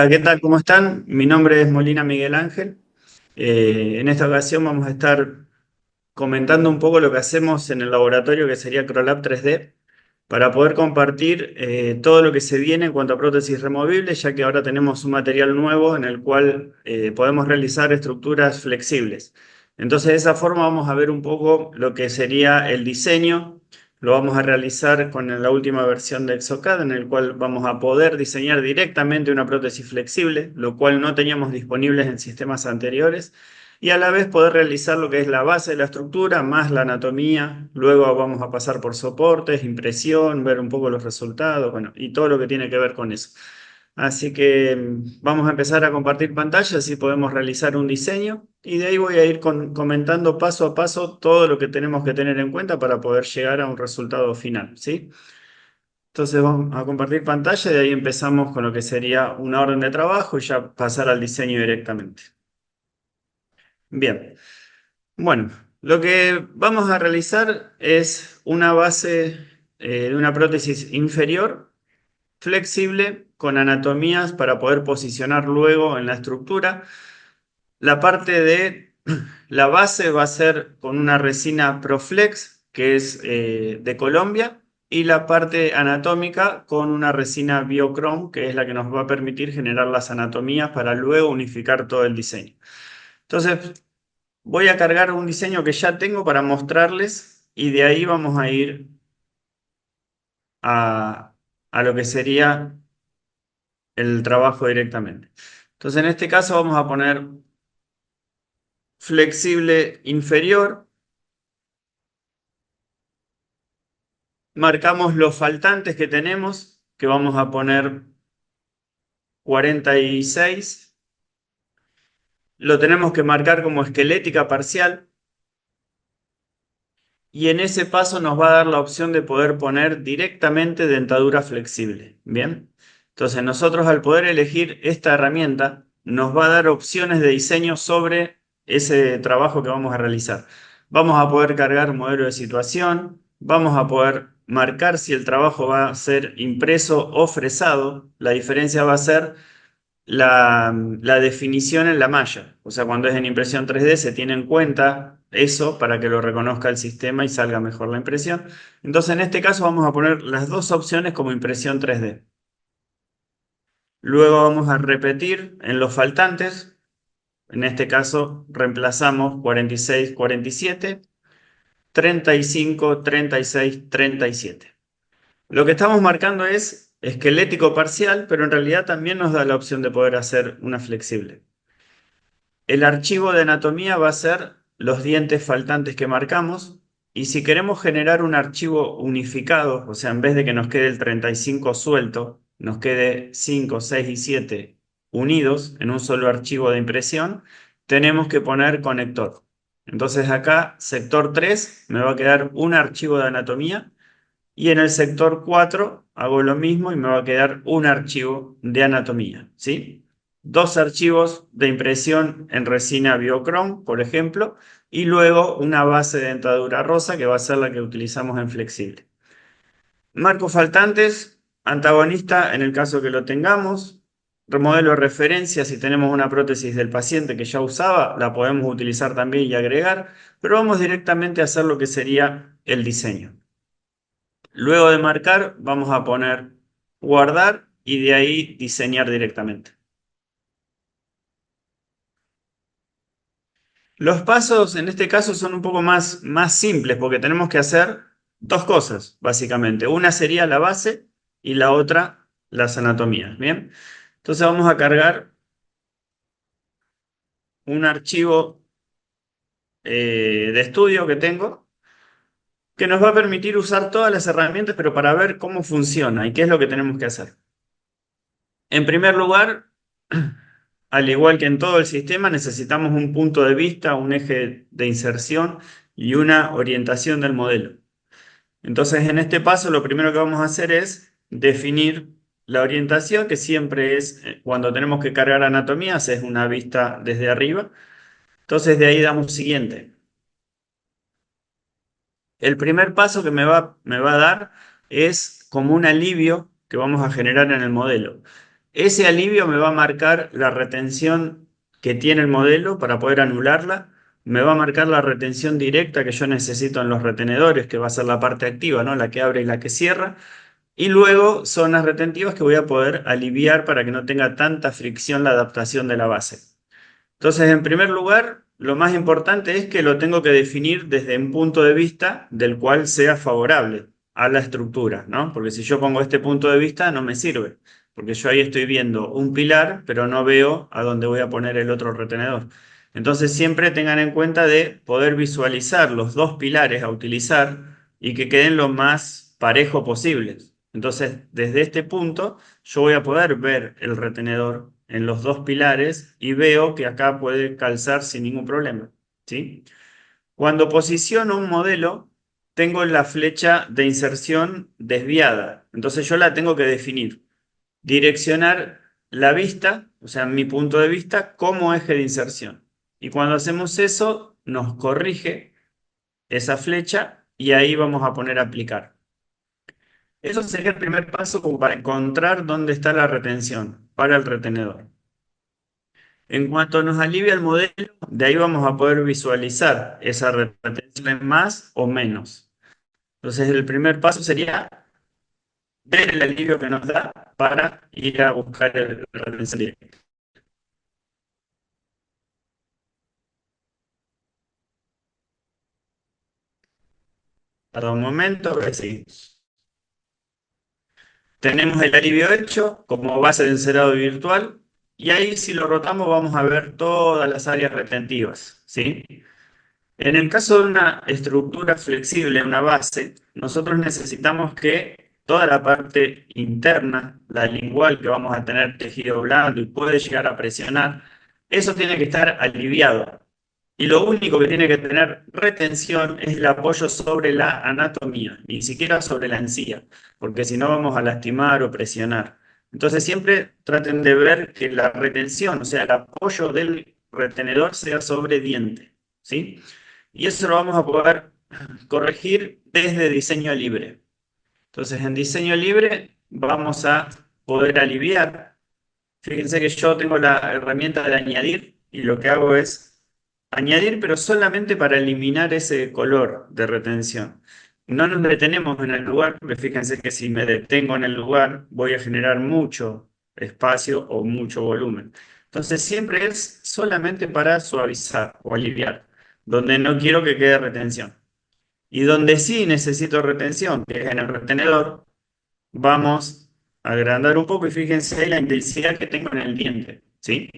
Hola, ¿qué tal? ¿Cómo están? Mi nombre es Molina Miguel Ángel. En esta ocasión vamos a estar comentando un poco lo que hacemos en el laboratorio que sería CroLab 3D para poder compartir todo lo que se viene en cuanto a prótesis removibles, ya que ahora tenemos un material nuevo en el cual podemos realizar estructuras flexibles. Entonces, de esa forma vamos a ver un poco lo que sería el diseño. Lo vamos a realizar con la última versión de Exocad, en el cual vamos a poder diseñar directamente una prótesis flexible, lo cual no teníamos disponibles en sistemas anteriores, y a la vez poder realizar lo que es la base de la estructura más la anatomía. Luego vamos a pasar por soportes, impresión, ver un poco los resultados, bueno, y todo lo que tiene que ver con eso. Así que vamos a empezar a compartir pantalla, así podemos realizar un diseño y de ahí voy a ir comentando paso a paso todo lo que tenemos que tener en cuenta para poder llegar a un resultado final, ¿sí? Entonces vamos a compartir pantalla y de ahí empezamos con lo que sería una orden de trabajo y ya pasar al diseño directamente. Bien. Bueno, lo que vamos a realizar es una base de una prótesis inferior flexible con anatomías para poder posicionar luego en la estructura. La parte de la base va a ser con una resina Proflex, que es de Colombia, y la parte anatómica con una resina Biochrome, que es la que nos va a permitir generar las anatomías para luego unificar todo el diseño. Entonces, voy a cargar un diseño que ya tengo para mostrarles y de ahí vamos a ir a, a lo que sería el trabajo directamente. Entonces, en este caso vamos a poner flexible inferior, marcamos los faltantes que tenemos, que vamos a poner 46, lo tenemos que marcar como esquelética parcial y en ese paso nos va a dar la opción de poder poner directamente dentadura flexible. Bien, entonces nosotros al poder elegir esta herramienta nos va a dar opciones de diseño sobre ese trabajo que vamos a realizar. Vamos a poder cargar modelo de situación, vamos a poder marcar si el trabajo va a ser impreso o fresado. La diferencia va a ser la definición en la malla. O sea, cuando es en impresión 3D se tiene en cuenta eso para que lo reconozca el sistema y salga mejor la impresión. Entonces, en este caso vamos a poner las dos opciones como impresión 3D. Luego vamos a repetir en los faltantes. En este caso reemplazamos 46, 47, 35, 36, 37. Lo que estamos marcando es esquelético parcial, pero en realidad también nos da la opción de poder hacer una flexible. El archivo de anatomía va a ser los dientes faltantes que marcamos y si queremos generar un archivo unificado, o sea, en vez de que nos quede el 35 suelto, nos quede 5, 6 y 7 unidos en un solo archivo de impresión, tenemos que poner conector. Entonces acá, sector 3, me va a quedar un archivo de anatomía y en el sector 4 hago lo mismo y me va a quedar un archivo de anatomía, ¿sí? Dos archivos de impresión en resina Biochrome, por ejemplo, y luego una base de dentadura rosa que va a ser la que utilizamos en flexible. Marcos faltantes, antagonista en el caso que lo tengamos, modelo de referencia si tenemos una prótesis del paciente que ya usaba, la podemos utilizar también y agregar, pero vamos directamente a hacer lo que sería el diseño. Luego de marcar, vamos a poner guardar y de ahí diseñar directamente. Los pasos en este caso son un poco más simples porque tenemos que hacer dos cosas, básicamente. Una sería la base y la otra las anatomías. Bien, entonces vamos a cargar un archivo de estudio que tengo que nos va a permitir usar todas las herramientas, pero para ver cómo funciona y qué es lo que tenemos que hacer. En primer lugar, al igual que en todo el sistema, necesitamos un punto de vista, un eje de inserción y una orientación del modelo. Entonces, en este paso, lo primero que vamos a hacer es definir la orientación, que siempre es, cuando tenemos que cargar anatomías, es una vista desde arriba. Entonces, de ahí damos siguiente. El primer paso que me va a dar es como un alivio que vamos a generar en el modelo. Ese alivio me va a marcar la retención que tiene el modelo para poder anularla. Me va a marcar la retención directa que yo necesito en los retenedores, que va a ser la parte activa, ¿no? La que abre y la que cierra. Y luego zonas retentivas que voy a poder aliviar para que no tenga tanta fricción la adaptación de la base. Entonces, en primer lugar, lo más importante es que lo tengo que definir desde un punto de vista del cual sea favorable a la estructura, ¿no? Porque si yo pongo este punto de vista, no me sirve, porque yo ahí estoy viendo un pilar, pero no veo a dónde voy a poner el otro retenedor. Entonces, siempre tengan en cuenta de poder visualizar los dos pilares a utilizar y que queden lo más parejo posibles. Entonces, desde este punto, yo voy a poder ver el retenedor en los dos pilares y veo que acá puede calzar sin ningún problema, ¿sí? Cuando posiciono un modelo, tengo la flecha de inserción desviada. Entonces yo la tengo que definir. Direccionar la vista, o sea, mi punto de vista, como eje de inserción. Y cuando hacemos eso, nos corrige esa flecha y ahí vamos a poner aplicar. Eso sería el primer paso como para encontrar dónde está la retención para el retenedor. En cuanto nos alivia el modelo, de ahí vamos a poder visualizar esa retención en más o menos. Entonces, el primer paso sería ver el alivio que nos da para ir a buscar el retención directo. Para un momento, a ver si tenemos el alivio hecho como base de encerado virtual y ahí si lo rotamos vamos a ver todas las áreas retentivas, ¿sí? En el caso de una estructura flexible, una base, nosotros necesitamos que toda la parte interna, la lingual que vamos a tener tejido blando y puede llegar a presionar, eso tiene que estar aliviado. Y lo único que tiene que tener retención es el apoyo sobre la anatomía, ni siquiera sobre la encía, porque si no vamos a lastimar o presionar. Entonces siempre traten de ver que la retención, o sea, el apoyo del retenedor sea sobre diente, ¿sí? Y eso lo vamos a poder corregir desde diseño libre. Entonces, en diseño libre vamos a poder aliviar. Fíjense que yo tengo la herramienta de añadir y lo que hago es añadir, pero solamente para eliminar ese color de retención. No nos detenemos en el lugar, porque fíjense que si me detengo en el lugar voy a generar mucho espacio o mucho volumen. Entonces siempre es solamente para suavizar o aliviar, donde no quiero que quede retención. Y donde sí necesito retención, que es en el retenedor, vamos a agrandar un poco y fíjense la intensidad que tengo en el diente, ¿sí?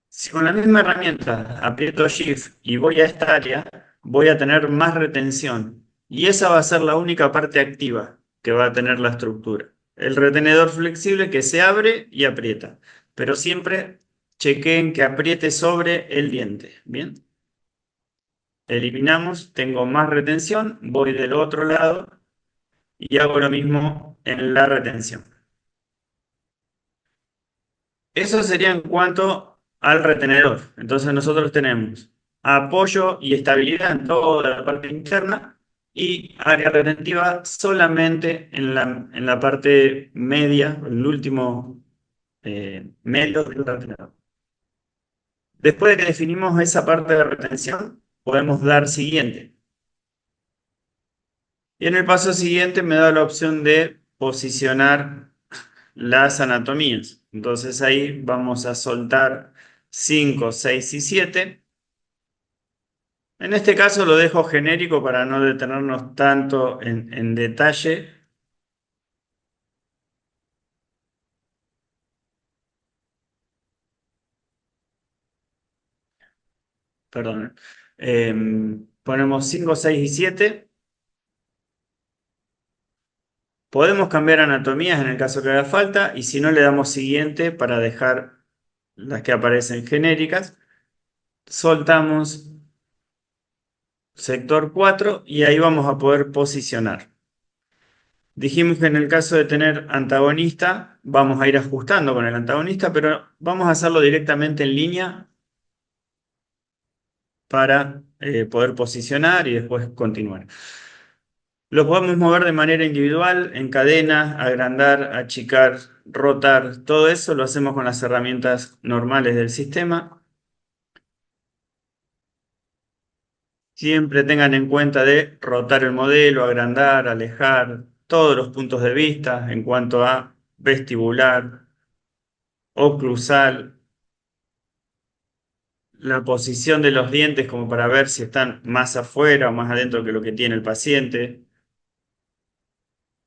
Si con la misma herramienta aprieto Shift y voy a esta área, voy a tener más retención. Y esa va a ser la única parte activa que va a tener la estructura. El retenedor flexible que se abre y aprieta. Pero siempre chequeen que apriete sobre el diente. ¿Bien? Eliminamos, tengo más retención, voy del otro lado y hago lo mismo en la retención. Eso sería en cuanto al retenedor. Entonces nosotros tenemos apoyo y estabilidad en toda la parte interna y área retentiva solamente en la parte media, el último medio del retenedor. Después de que definimos esa parte de retención, podemos dar siguiente. Y en el paso siguiente me da la opción de posicionar las anatomías. Entonces ahí vamos a soltar 5, 6 y 7. En este caso lo dejo genérico para no detenernos tanto en detalle. Perdón. Ponemos 5, 6 y 7. Podemos cambiar anatomías en el caso que haga falta y si no le damos siguiente para dejar las que aparecen genéricas. Soltamos sector 4 y ahí vamos a poder posicionar. Dijimos que en el caso de tener antagonista, vamos a ir ajustando con el antagonista, pero vamos a hacerlo directamente en línea para poder posicionar y después continuar. Lo podemos mover de manera individual, en cadena, agrandar, achicar, rotar. Todo eso lo hacemos con las herramientas normales del sistema. Siempre tengan en cuenta de rotar el modelo, agrandar, alejar, todos los puntos de vista en cuanto a vestibular, oclusal, la posición de los dientes como para ver si están más afuera o más adentro que lo que tiene el paciente.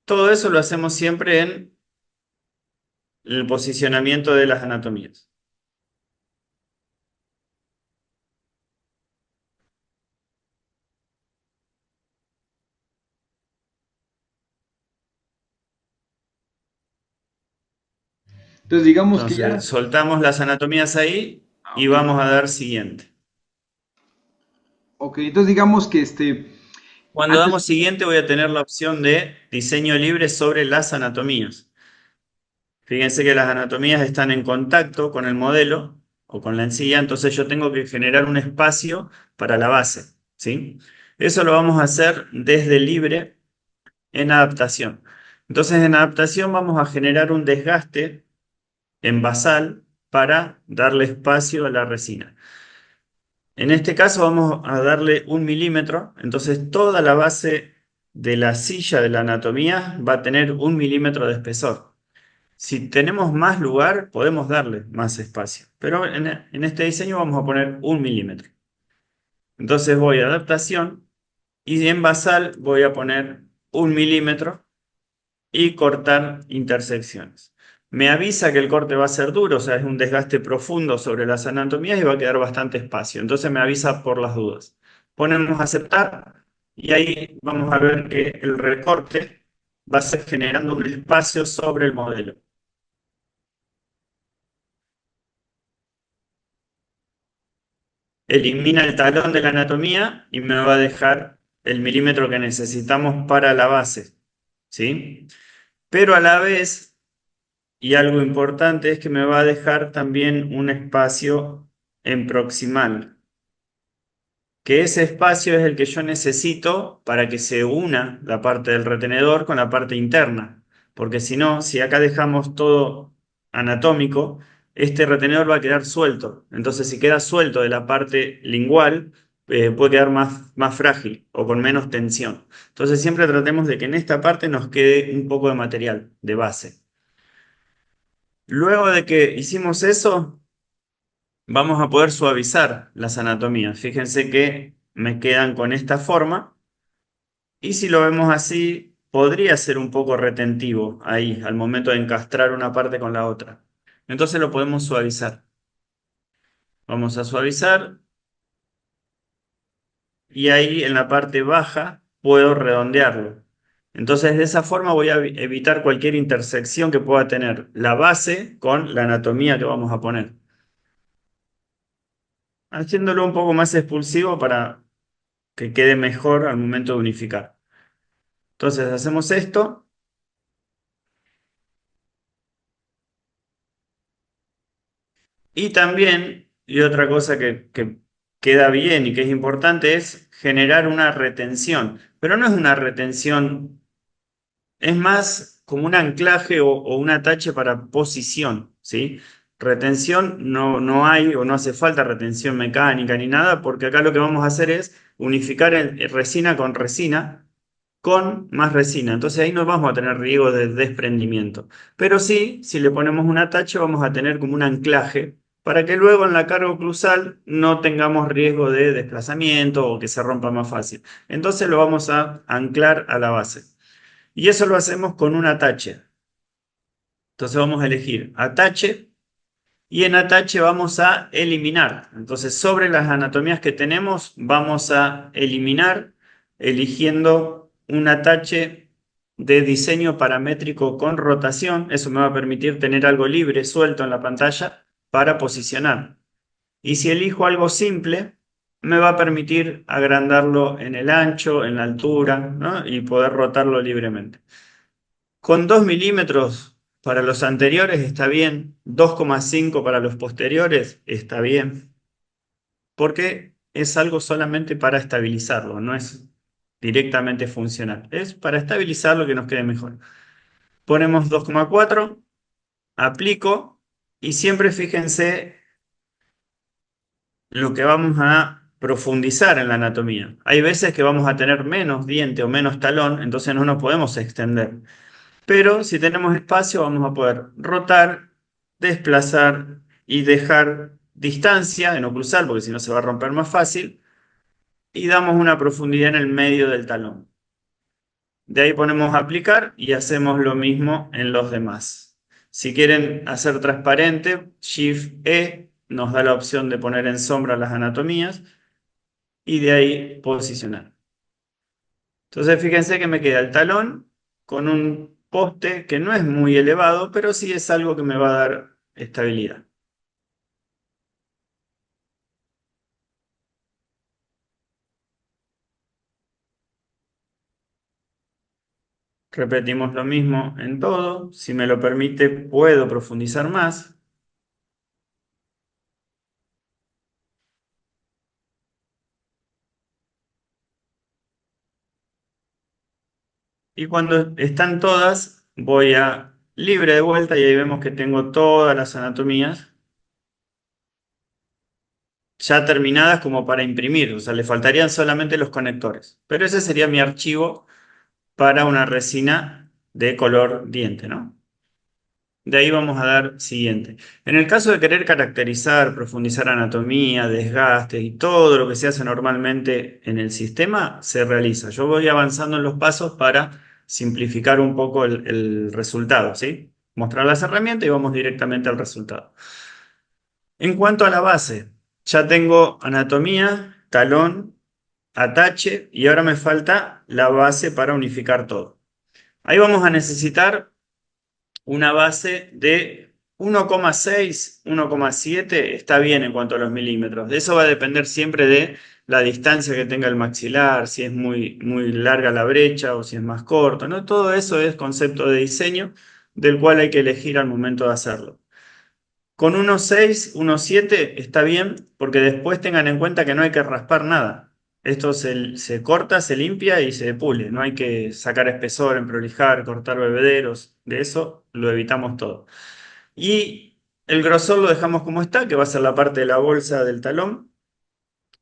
Todo eso lo hacemos siempre en el posicionamiento de las anatomías. Entonces digamos que ya, Entonces, soltamos las anatomías ahí y ok, vamos a dar siguiente. ok, entonces digamos que Cuando antes, damos siguiente voy a tener la opción de diseño libre sobre las anatomías. Fíjense que las anatomías están en contacto con el modelo o con la encía, entonces yo tengo que generar un espacio para la base, ¿sí? Eso lo vamos a hacer desde libre en adaptación. Entonces en adaptación vamos a generar un desgaste en basal para darle espacio a la resina. En este caso vamos a darle 1 milímetro, entonces toda la base de la silla de la anatomía va a tener 1 milímetro de espesor. Si tenemos más lugar, podemos darle más espacio, pero en este diseño vamos a poner 1 milímetro. Entonces voy a adaptación y en basal voy a poner 1 milímetro y cortar intersecciones. Me avisa que el corte va a ser duro, o sea, es un desgaste profundo sobre las anatomías y va a quedar bastante espacio. Entonces me avisa por las dudas. Ponemos aceptar y ahí vamos a ver que el recorte va a ser generando un espacio sobre el modelo. Elimina el talón de la anatomía y me va a dejar el milímetro que necesitamos para la base, ¿sí? Pero a la vez, y algo importante es que me va a dejar también un espacio en proximal, que ese espacio es el que yo necesito para que se una la parte del retenedor con la parte interna, porque si no, si acá dejamos todo anatómico, este retenedor va a quedar suelto. Entonces, si queda suelto de la parte lingual, puede quedar más frágil o con menos tensión. Entonces, siempre tratemos de que en esta parte nos quede un poco de material de base. Luego de que hicimos eso, vamos a poder suavizar las anatomías. Fíjense que me quedan con esta forma y si lo vemos así, podría ser un poco retentivo ahí al momento de encastrar una parte con la otra. Entonces lo podemos suavizar. Vamos a suavizar y ahí en la parte baja puedo redondearlo. Entonces de esa forma voy a evitar cualquier intersección que pueda tener la base con la anatomía que vamos a poner. Haciéndolo un poco más expulsivo para que quede mejor al momento de unificar. Entonces hacemos esto y también, y otra cosa que queda bien y que es importante es generar una retención, pero no es una retención, es más como un anclaje o un atache para posición, ¿sí? Retención no hay o no hace falta retención mecánica ni nada, porque acá lo que vamos a hacer es unificar resina con resina con más resina. Entonces ahí no vamos a tener riesgo de desprendimiento. Pero sí, si le ponemos un atache, vamos a tener como un anclaje para que luego en la carga oclusal no tengamos riesgo de desplazamiento o que se rompa más fácil. Entonces lo vamos a anclar a la base. Y eso lo hacemos con un atache. Entonces vamos a elegir atache y en atache vamos a eliminar. Entonces sobre las anatomías que tenemos vamos a eliminar eligiendo un atache de diseño paramétrico con rotación. Eso me va a permitir tener algo libre, suelto en la pantalla para posicionar. Y si elijo algo simple, me va a permitir agrandarlo en el ancho, en la altura, ¿no? Y poder rotarlo libremente. Con 2 milímetros para los anteriores está bien, 2,5 para los posteriores está bien, porque es algo solamente para estabilizarlo, no es directamente funcional. Es para estabilizar lo que nos quede mejor. Ponemos 2,4, aplico y siempre fíjense lo que vamos a profundizar en la anatomía. Hay veces que vamos a tener menos diente o menos talón, entonces no nos podemos extender. Pero si tenemos espacio vamos a poder rotar, desplazar y dejar distancia en oclusal, porque si no se va a romper más fácil, y damos una profundidad en el medio del talón. De ahí ponemos aplicar y hacemos lo mismo en los demás. Si quieren hacer transparente, Shift E nos da la opción de poner en sombra las anatomías y de ahí posicionar. Entonces fíjense que me queda el talón con un poste que no es muy elevado, pero sí es algo que me va a dar estabilidad. Repetimos lo mismo en todo. Si me lo permite, puedo profundizar más. Y cuando están todas, voy a libre de vuelta y ahí vemos que tengo todas las anatomías ya terminadas como para imprimir. O sea, le faltarían solamente los conectores. Pero ese sería mi archivo para una resina de color diente, ¿no? De ahí vamos a dar siguiente. En el caso de querer caracterizar, profundizar anatomía, desgaste y todo lo que se hace normalmente en el sistema, se realiza. Yo voy avanzando en los pasos para simplificar un poco el resultado, ¿sí? Mostrar las herramientas y vamos directamente al resultado. En cuanto a la base, ya tengo anatomía, talón, atache y ahora me falta la base para unificar todo. Ahí vamos a necesitar una base de 1,6, 1,7 está bien en cuanto a los milímetros. De eso va a depender siempre de la distancia que tenga el maxilar, si es muy, muy larga la brecha o si es más corto, ¿no? Todo eso es concepto de diseño del cual hay que elegir al momento de hacerlo. Con 1,6, 1,7 está bien porque después tengan en cuenta que no hay que raspar nada. Esto se corta, se limpia y se pule. No hay que sacar espesor, emprolijar, cortar bebederos. De eso lo evitamos todo. Y el grosor lo dejamos como está, que va a ser la parte de la bolsa del talón.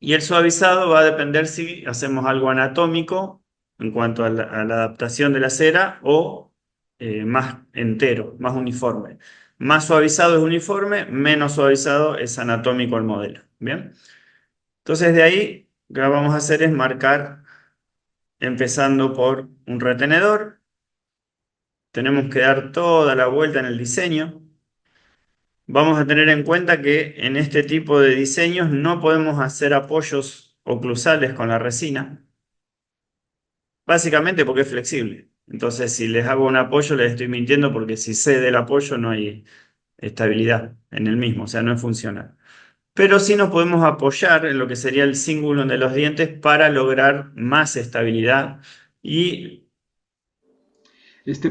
Y el suavizado va a depender si hacemos algo anatómico en cuanto a la adaptación de la cera o más entero, más uniforme. Más suavizado es uniforme, menos suavizado es anatómico el modelo. Bien. Entonces de ahí lo que vamos a hacer es marcar empezando por un retenedor. Tenemos que dar toda la vuelta en el diseño. Vamos a tener en cuenta que en este tipo de diseños no podemos hacer apoyos oclusales con la resina, básicamente porque es flexible. Entonces, si les hago un apoyo, les estoy mintiendo porque si cede el apoyo no hay estabilidad en el mismo, o sea, no es funcional. Pero sí nos podemos apoyar en lo que sería el cíngulo de los dientes para lograr más estabilidad y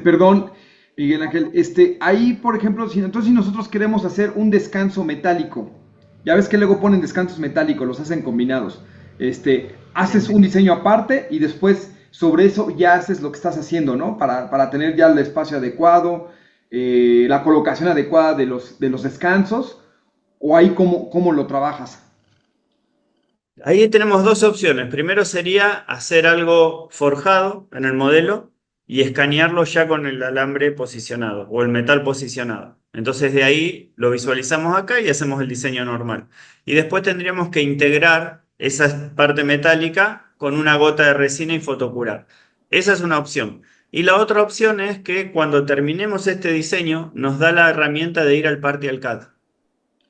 Perdón, Miguel Ángel, ahí, por ejemplo, entonces si nosotros queremos hacer un descanso metálico, ya ves que luego ponen descansos metálicos, los hacen combinados, haces un diseño aparte y después sobre eso ya haces lo que estás haciendo, ¿no? Para tener ya el espacio adecuado, la colocación adecuada de los descansos, o ahí cómo lo trabajas. ahí tenemos dos opciones. Primero sería hacer algo forjado en el modelo y escanearlo ya con el alambre posicionado o el metal posicionado. Entonces de ahí lo visualizamos acá y hacemos el diseño normal. Y después tendríamos que integrar esa parte metálica con una gota de resina y fotocurar. Esa es una opción. Y la otra opción es que cuando terminemos este diseño nos da la herramienta de ir al Partial CAD.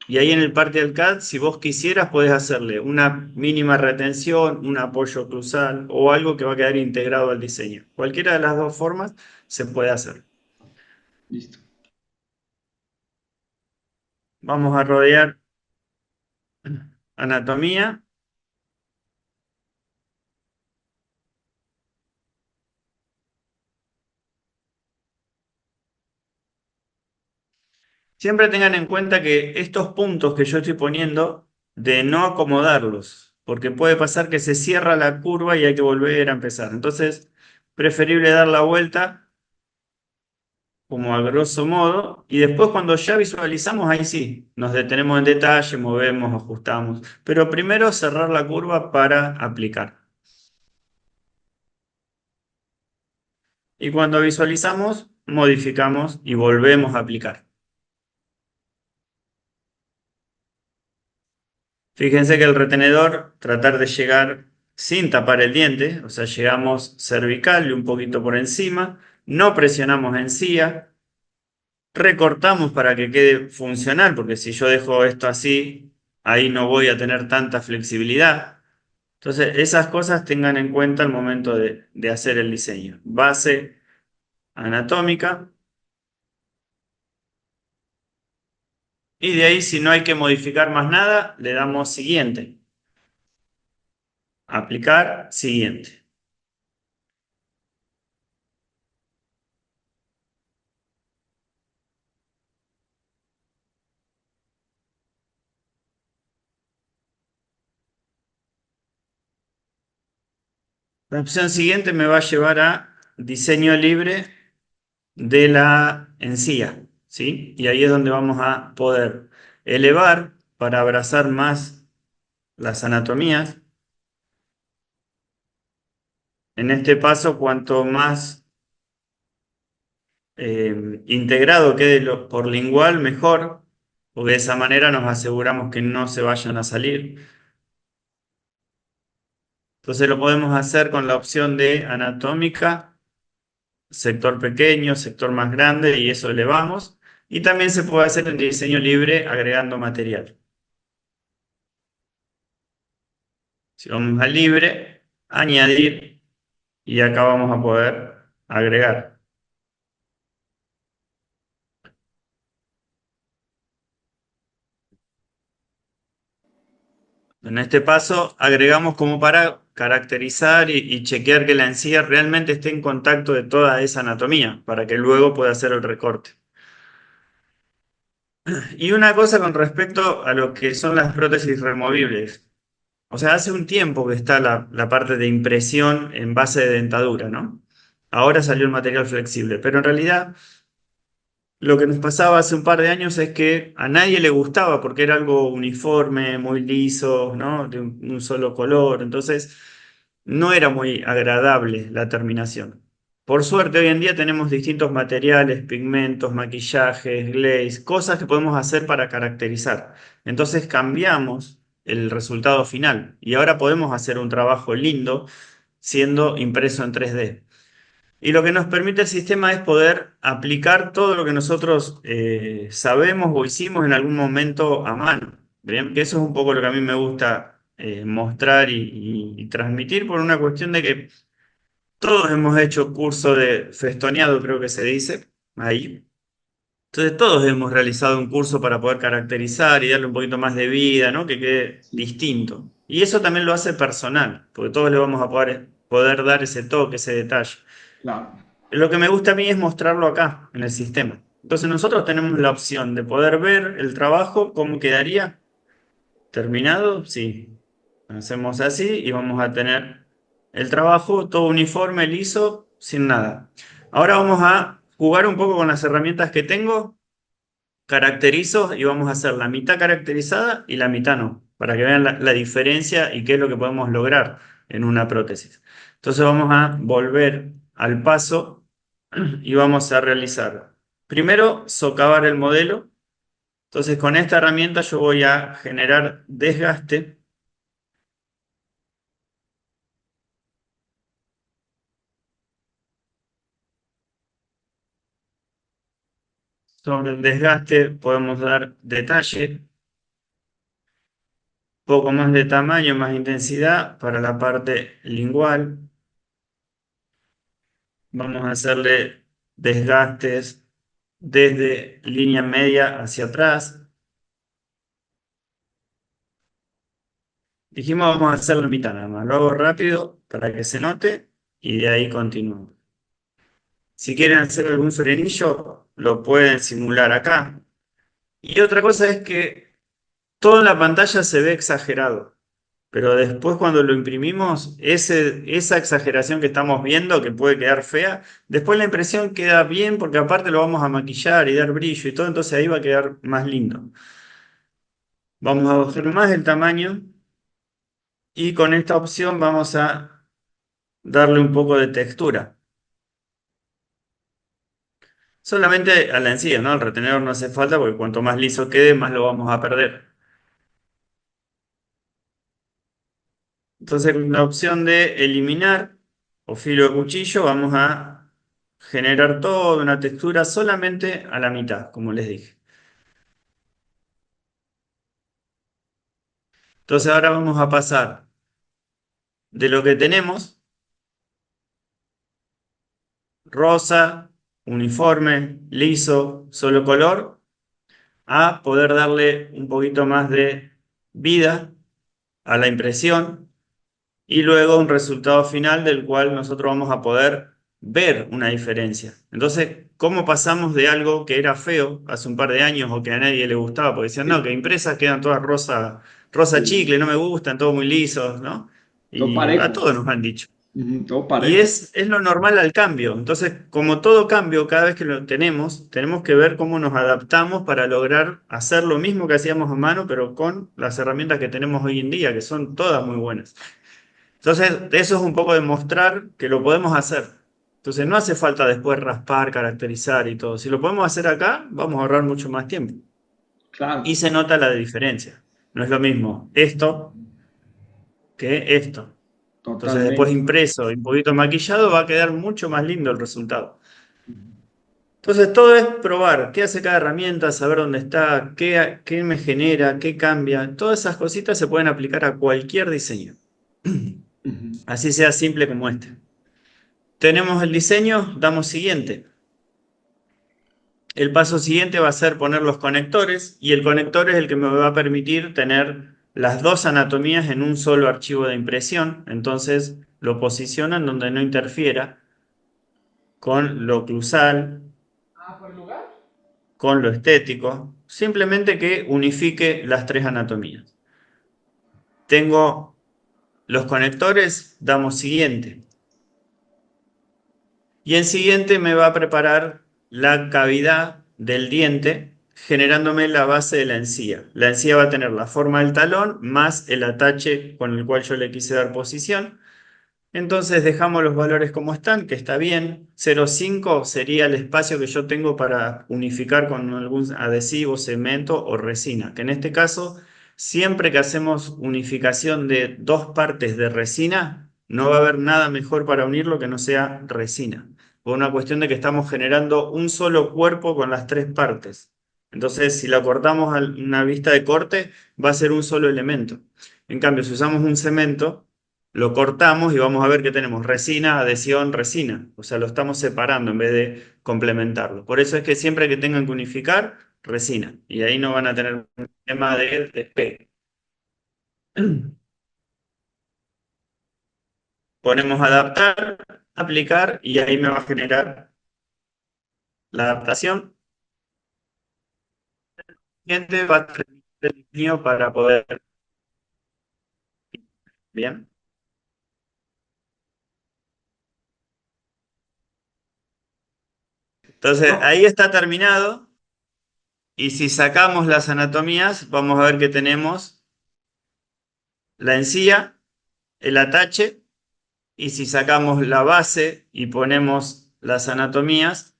Y ahí en el Partial CAD, si vos quisieras, podés hacerle una mínima retención, un apoyo cruzal o algo que va a quedar integrado al diseño. Cualquiera de las dos formas se puede hacer. Listo. Vamos a rodear anatomía. Siempre tengan en cuenta que estos puntos que yo estoy poniendo, de no acomodarlos, porque puede pasar que se cierra la curva y hay que volver a empezar. Entonces, preferible dar la vuelta como a grosso modo, y después cuando ya visualizamos, ahí sí, nos detenemos en detalle, movemos, ajustamos, pero primero cerrar la curva para aplicar. Y cuando visualizamos, modificamos y volvemos a aplicar. Fíjense que el retenedor, tratar de llegar sin tapar el diente, o sea, llegamos cervical y un poquito por encima, no presionamos encía, recortamos para que quede funcional, porque si yo dejo esto así, ahí no voy a tener tanta flexibilidad. Entonces, esas cosas tengan en cuenta al momento de hacer el diseño. Base anatómica. Y de ahí, si no hay que modificar más nada, le damos siguiente. Aplicar, siguiente. La opción siguiente me va a llevar a diseño libre de la encía, ¿sí? Y ahí es donde vamos a poder elevar para abrazar más las anatomías. En este paso, cuanto más integrado quede por lingual, mejor, porque de esa manera nos aseguramos que no se vayan a salir. Entonces lo podemos hacer con la opción de anatómica, sector pequeño, sector más grande, y eso elevamos. Y también se puede hacer en diseño libre agregando material. Si vamos a libre, añadir, y acá vamos a poder agregar. En este paso agregamos como para caracterizar y chequear que la encía realmente esté en contacto de toda esa anatomía, para que luego pueda hacer el recorte. Y una cosa con respecto a lo que son las prótesis removibles. O sea, hace un tiempo que está la parte de impresión en base de dentadura, ¿no? Ahora salió el material flexible, pero en realidad lo que nos pasaba hace un par de años es que a nadie le gustaba porque era algo uniforme, muy liso, ¿no? De un solo color. Entonces, no era muy agradable la terminación. Por suerte, hoy en día tenemos distintos materiales, pigmentos, maquillajes, glaze, cosas que podemos hacer para caracterizar. Entonces, cambiamos el resultado final y ahora podemos hacer un trabajo lindo siendo impreso en 3D. Y lo que nos permite el sistema es poder aplicar todo lo que nosotros sabemos o hicimos en algún momento a mano. ¿Bien? Que eso es un poco lo que a mí me gusta mostrar y transmitir por una cuestión de que todos hemos hecho curso de festoneado, creo que se dice, ahí. Entonces todos hemos realizado un curso para poder caracterizar y darle un poquito más de vida, ¿no? Que quede Sí, distinto. Y eso también lo hace personal, porque todos le vamos a poder dar ese toque, ese detalle. claro. Lo que me gusta a mí es mostrarlo acá, en el sistema. Entonces nosotros tenemos la opción de poder ver el trabajo, cómo quedaría terminado. Sí, hacemos así y vamos a tener el trabajo todo uniforme, liso, sin nada. Ahora vamos a jugar un poco con las herramientas que tengo. Caracterizo y vamos a hacer la mitad caracterizada y la mitad no, para que vean la diferencia y qué es lo que podemos lograr en una prótesis. Entonces vamos a volver al paso y vamos a realizar primero socavar el modelo. Entonces con esta herramienta yo voy a generar desgaste sobre el desgaste, podemos dar detalle, poco más de tamaño, más intensidad para la parte lingual. Vamos a hacerle desgastes desde línea media hacia atrás. Dijimos vamos a hacer la mitad nada más. Lo hago rápido para que se note y de ahí continúo. Si quieren hacer algún frenillo, lo pueden simular acá. Y otra cosa es que toda la pantalla se ve exagerado. pero después cuando lo imprimimos, esa exageración que estamos viendo, que puede quedar fea, después la impresión queda bien porque aparte lo vamos a maquillar y dar brillo y todo, entonces ahí va a quedar más lindo. Vamos a bajar más el tamaño y con esta opción vamos a darle un poco de textura. Solamente a la encía, ¿no? El retenedor no hace falta porque cuanto más liso quede, más lo vamos a perder. Entonces, con la opción de eliminar o filo de cuchillo, vamos a generar toda una textura solamente a la mitad, como les dije. Entonces, ahora vamos a pasar de lo que tenemos, rosa, uniforme, liso, solo color, a poder darle un poquito más de vida a la impresión y luego un resultado final del cual nosotros vamos a poder ver una diferencia. Entonces, ¿cómo pasamos de algo que era feo hace un par de años o que a nadie le gustaba? Porque decían, no, Sí. que impresas quedan todas rosa, rosa chicle, no me gustan, todos muy lisos, ¿no? Todo Y a parejo. todos nos han dicho. Ujú, todo Y parejo. es lo normal al cambio. Entonces, como todo cambio, cada vez que lo tenemos, tenemos que ver cómo nos adaptamos para lograr hacer lo mismo que hacíamos a mano, pero con las herramientas que tenemos hoy en día, que son todas muy buenas. Entonces, eso es un poco demostrar que lo podemos hacer. Entonces, no hace falta después raspar, caracterizar y todo. Si lo podemos hacer acá, vamos a ahorrar mucho más tiempo. Claro, Y se nota la diferencia. No es lo mismo esto que esto. Entonces, después totalmente. impreso y un poquito maquillado, va a quedar mucho más lindo el resultado. Entonces, todo es probar qué hace cada herramienta, saber dónde está, qué me genera, qué cambia. Todas esas cositas se pueden aplicar a cualquier diseño. Ujú. Así sea simple como este. Tenemos el diseño, damos siguiente. El paso siguiente va a ser poner los conectores y el conector es el que me va a permitir tener las dos anatomías en un solo archivo de impresión. Entonces lo posicionan donde no interfiera con lo oclusal, con lo estético, simplemente que unifique las tres anatomías. Tengo los conectores, damos siguiente. Y en siguiente me va a preparar la cavidad del diente, generándome la base de la encía. La encía va a tener la forma del talón más el atache con el cual yo le quise dar posición. Entonces dejamos los valores como están, que está bien. 0,5 sería el espacio que yo tengo para unificar con algún adhesivo, cemento o resina, que en este caso, siempre que hacemos unificación de dos partes de resina, no va a haber nada mejor para unirlo que no sea resina, por una cuestión de que estamos generando un solo cuerpo con las tres partes. Entonces, si la cortamos a una vista de corte, va a ser un solo elemento. En cambio, si usamos un cemento, lo cortamos y vamos a ver que tenemos resina, adhesión, resina. O sea, lo estamos separando en vez de complementarlo. Por eso es que siempre que tengan que unificar, resina. Y ahí no van a tener un tema de despegue. Ponemos adaptar, aplicar y ahí me va a generar la adaptación. Gente va a tener el diseño para poder. Bien. Entonces, No, ahí está terminado. Y si sacamos las anatomías, vamos a ver que tenemos la encía, el atache. Y si sacamos la base y ponemos las anatomías,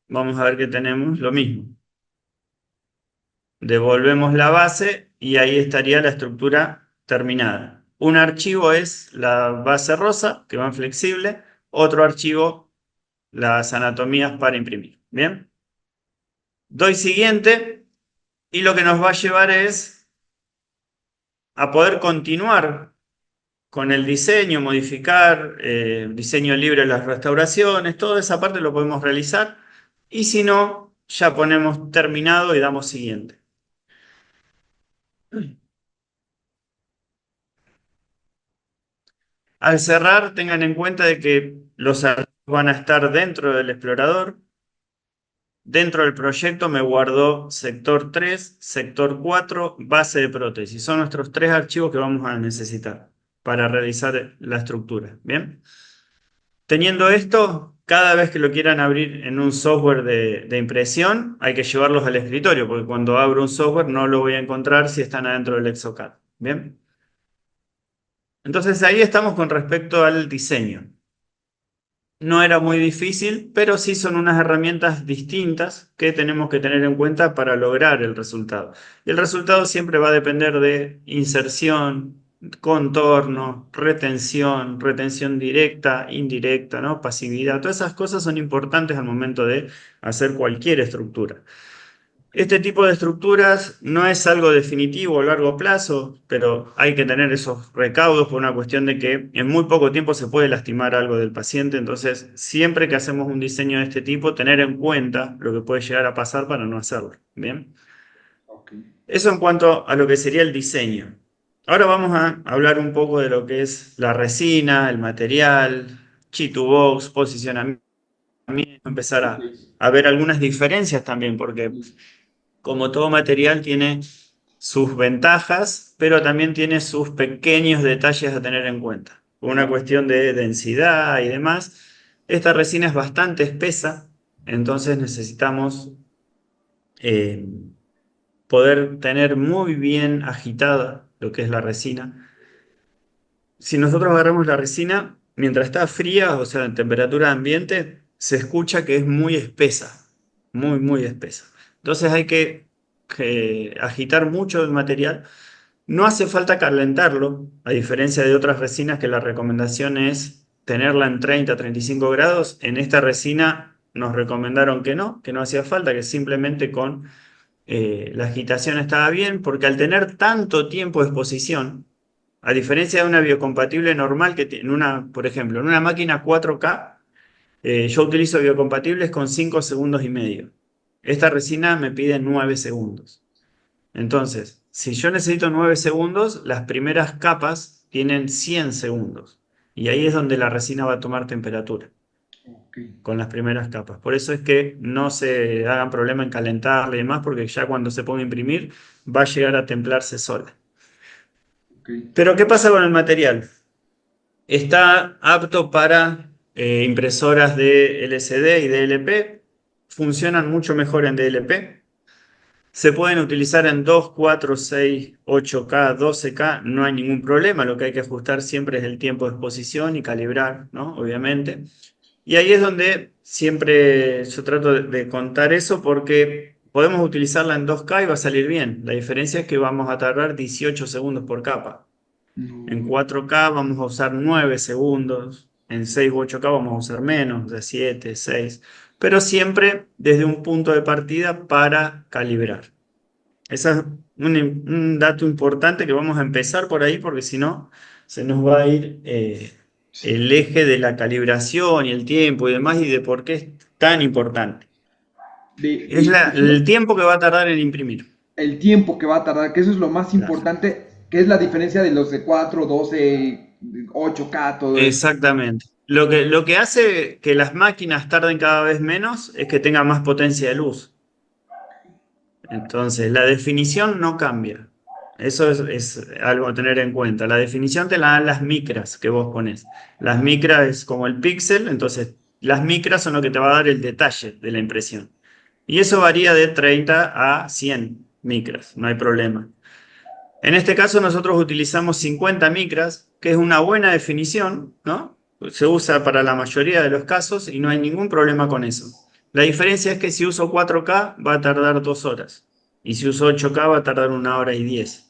vamos a ver que tenemos lo mismo. Devolvemos la base y ahí estaría la estructura terminada. Un archivo es la base rosa, que va en flexible. Otro archivo, las anatomías para imprimir. Bien. Doy siguiente y lo que nos va a llevar es a poder continuar con el diseño, modificar, diseño libre de las restauraciones, toda esa parte lo podemos realizar. Y si no, ya ponemos terminado y damos siguiente. Al cerrar, tengan en cuenta de que los archivos van a estar dentro del explorador. dentro del proyecto me guardó sector 3, sector 4, base de prótesis. Son nuestros 3 archivos que vamos a necesitar para realizar la estructura. ¿Bien? Teniendo esto, cada vez que lo quieran abrir en un software de impresión, hay que llevarlos al escritorio, porque cuando abro un software no lo voy a encontrar si están adentro del Exocad. ¿Bien? Entonces ahí estamos con respecto al diseño. No era muy difícil, pero sí son unas herramientas distintas que tenemos que tener en cuenta para lograr el resultado. Y el resultado siempre va a depender de inserción, contorno, retención, retención directa, indirecta, ¿no? Pasividad. Todas esas cosas son importantes al momento de hacer cualquier estructura. Este tipo de estructuras no es algo definitivo a largo plazo, pero hay que tener esos recaudos por una cuestión de que en muy poco tiempo se puede lastimar algo del paciente. Entonces, siempre que hacemos un diseño de este tipo, tener en cuenta lo que puede llegar a pasar para no hacerlo. ¿Bien? Ok. Eso en cuanto a lo que sería el diseño. Ahora vamos a hablar un poco de lo que es la resina, el material, chitubox, posicionamiento, empezar Ok. a ver algunas diferencias también, porque como todo material tiene sus ventajas, pero también tiene sus pequeños detalles a tener en cuenta. Una cuestión de densidad y demás. Esta resina es bastante espesa, entonces necesitamos eh, poder tener muy bien agitada lo que es la resina. Si nosotros agarramos la resina, mientras está fría, o sea, en temperatura ambiente, se escucha que es muy espesa, muy, muy espesa. Entonces hay que agitar mucho el material. No hace falta calentarlo, a diferencia de otras resinas que la recomendación es tenerla en 30-35 grados. En esta resina nos recomendaron que no hacía falta, que simplemente con la agitación estaba bien, porque al tener tanto tiempo de exposición, a diferencia de una biocompatible normal, en una, por ejemplo, en una máquina 4K, yo utilizo biocompatibles con 5 segundos y medio. Esta resina me pide 9 segundos. Entonces, si yo necesito 9 segundos, las primeras capas tienen 100 segundos. Y ahí es donde la resina va a tomar temperatura, Ok. con las primeras capas. Por eso es que no se hagan problema en calentarla y demás, porque ya cuando se ponga a imprimir, va a llegar a templarse sola. Ok. Pero, ¿qué pasa con el material? Está apto para impresoras de LCD y DLP. Funcionan mucho mejor en DLP. Se pueden utilizar en 2, 4, 6, 8K, 12K, no hay ningún problema. Lo que hay que ajustar siempre es el tiempo de exposición y calibrar, ¿no? Obviamente. Y ahí es donde siempre yo trato de contar eso porque podemos utilizarla en 2K y va a salir bien. La diferencia es que vamos a tardar 18 segundos por capa. En No. 4K vamos a usar 9 segundos, en 6 u 8K vamos a usar menos, de 7, 6, pero siempre desde un punto de partida para calibrar. Ese es un dato importante que vamos a empezar por ahí porque si no se nos va a ir Sí. el eje de la calibración y el tiempo y demás y de por qué es tan importante. Es el tiempo que va a tardar en imprimir. El tiempo que va a tardar, que eso es lo más Claro. importante, que es la diferencia de los de 4, 12, 8K, todo eso. Exactamente. Lo que hace que las máquinas tarden cada vez menos es que tengan más potencia de luz. Entonces, la definición no cambia. Eso es algo a tener en cuenta. La definición te la dan las micras que vos pones. Las micras es como el píxel, entonces las micras son lo que te va a dar el detalle de la impresión. Y eso varía de 30 a 100 micras, no hay problema. En este caso nosotros utilizamos 50 micras, que es una buena definición, ¿no? Se usa para la mayoría de los casos y no hay ningún problema con eso. La diferencia es que si uso 4K va a tardar 2 horas y si uso 8K va a tardar 1 hora y 10.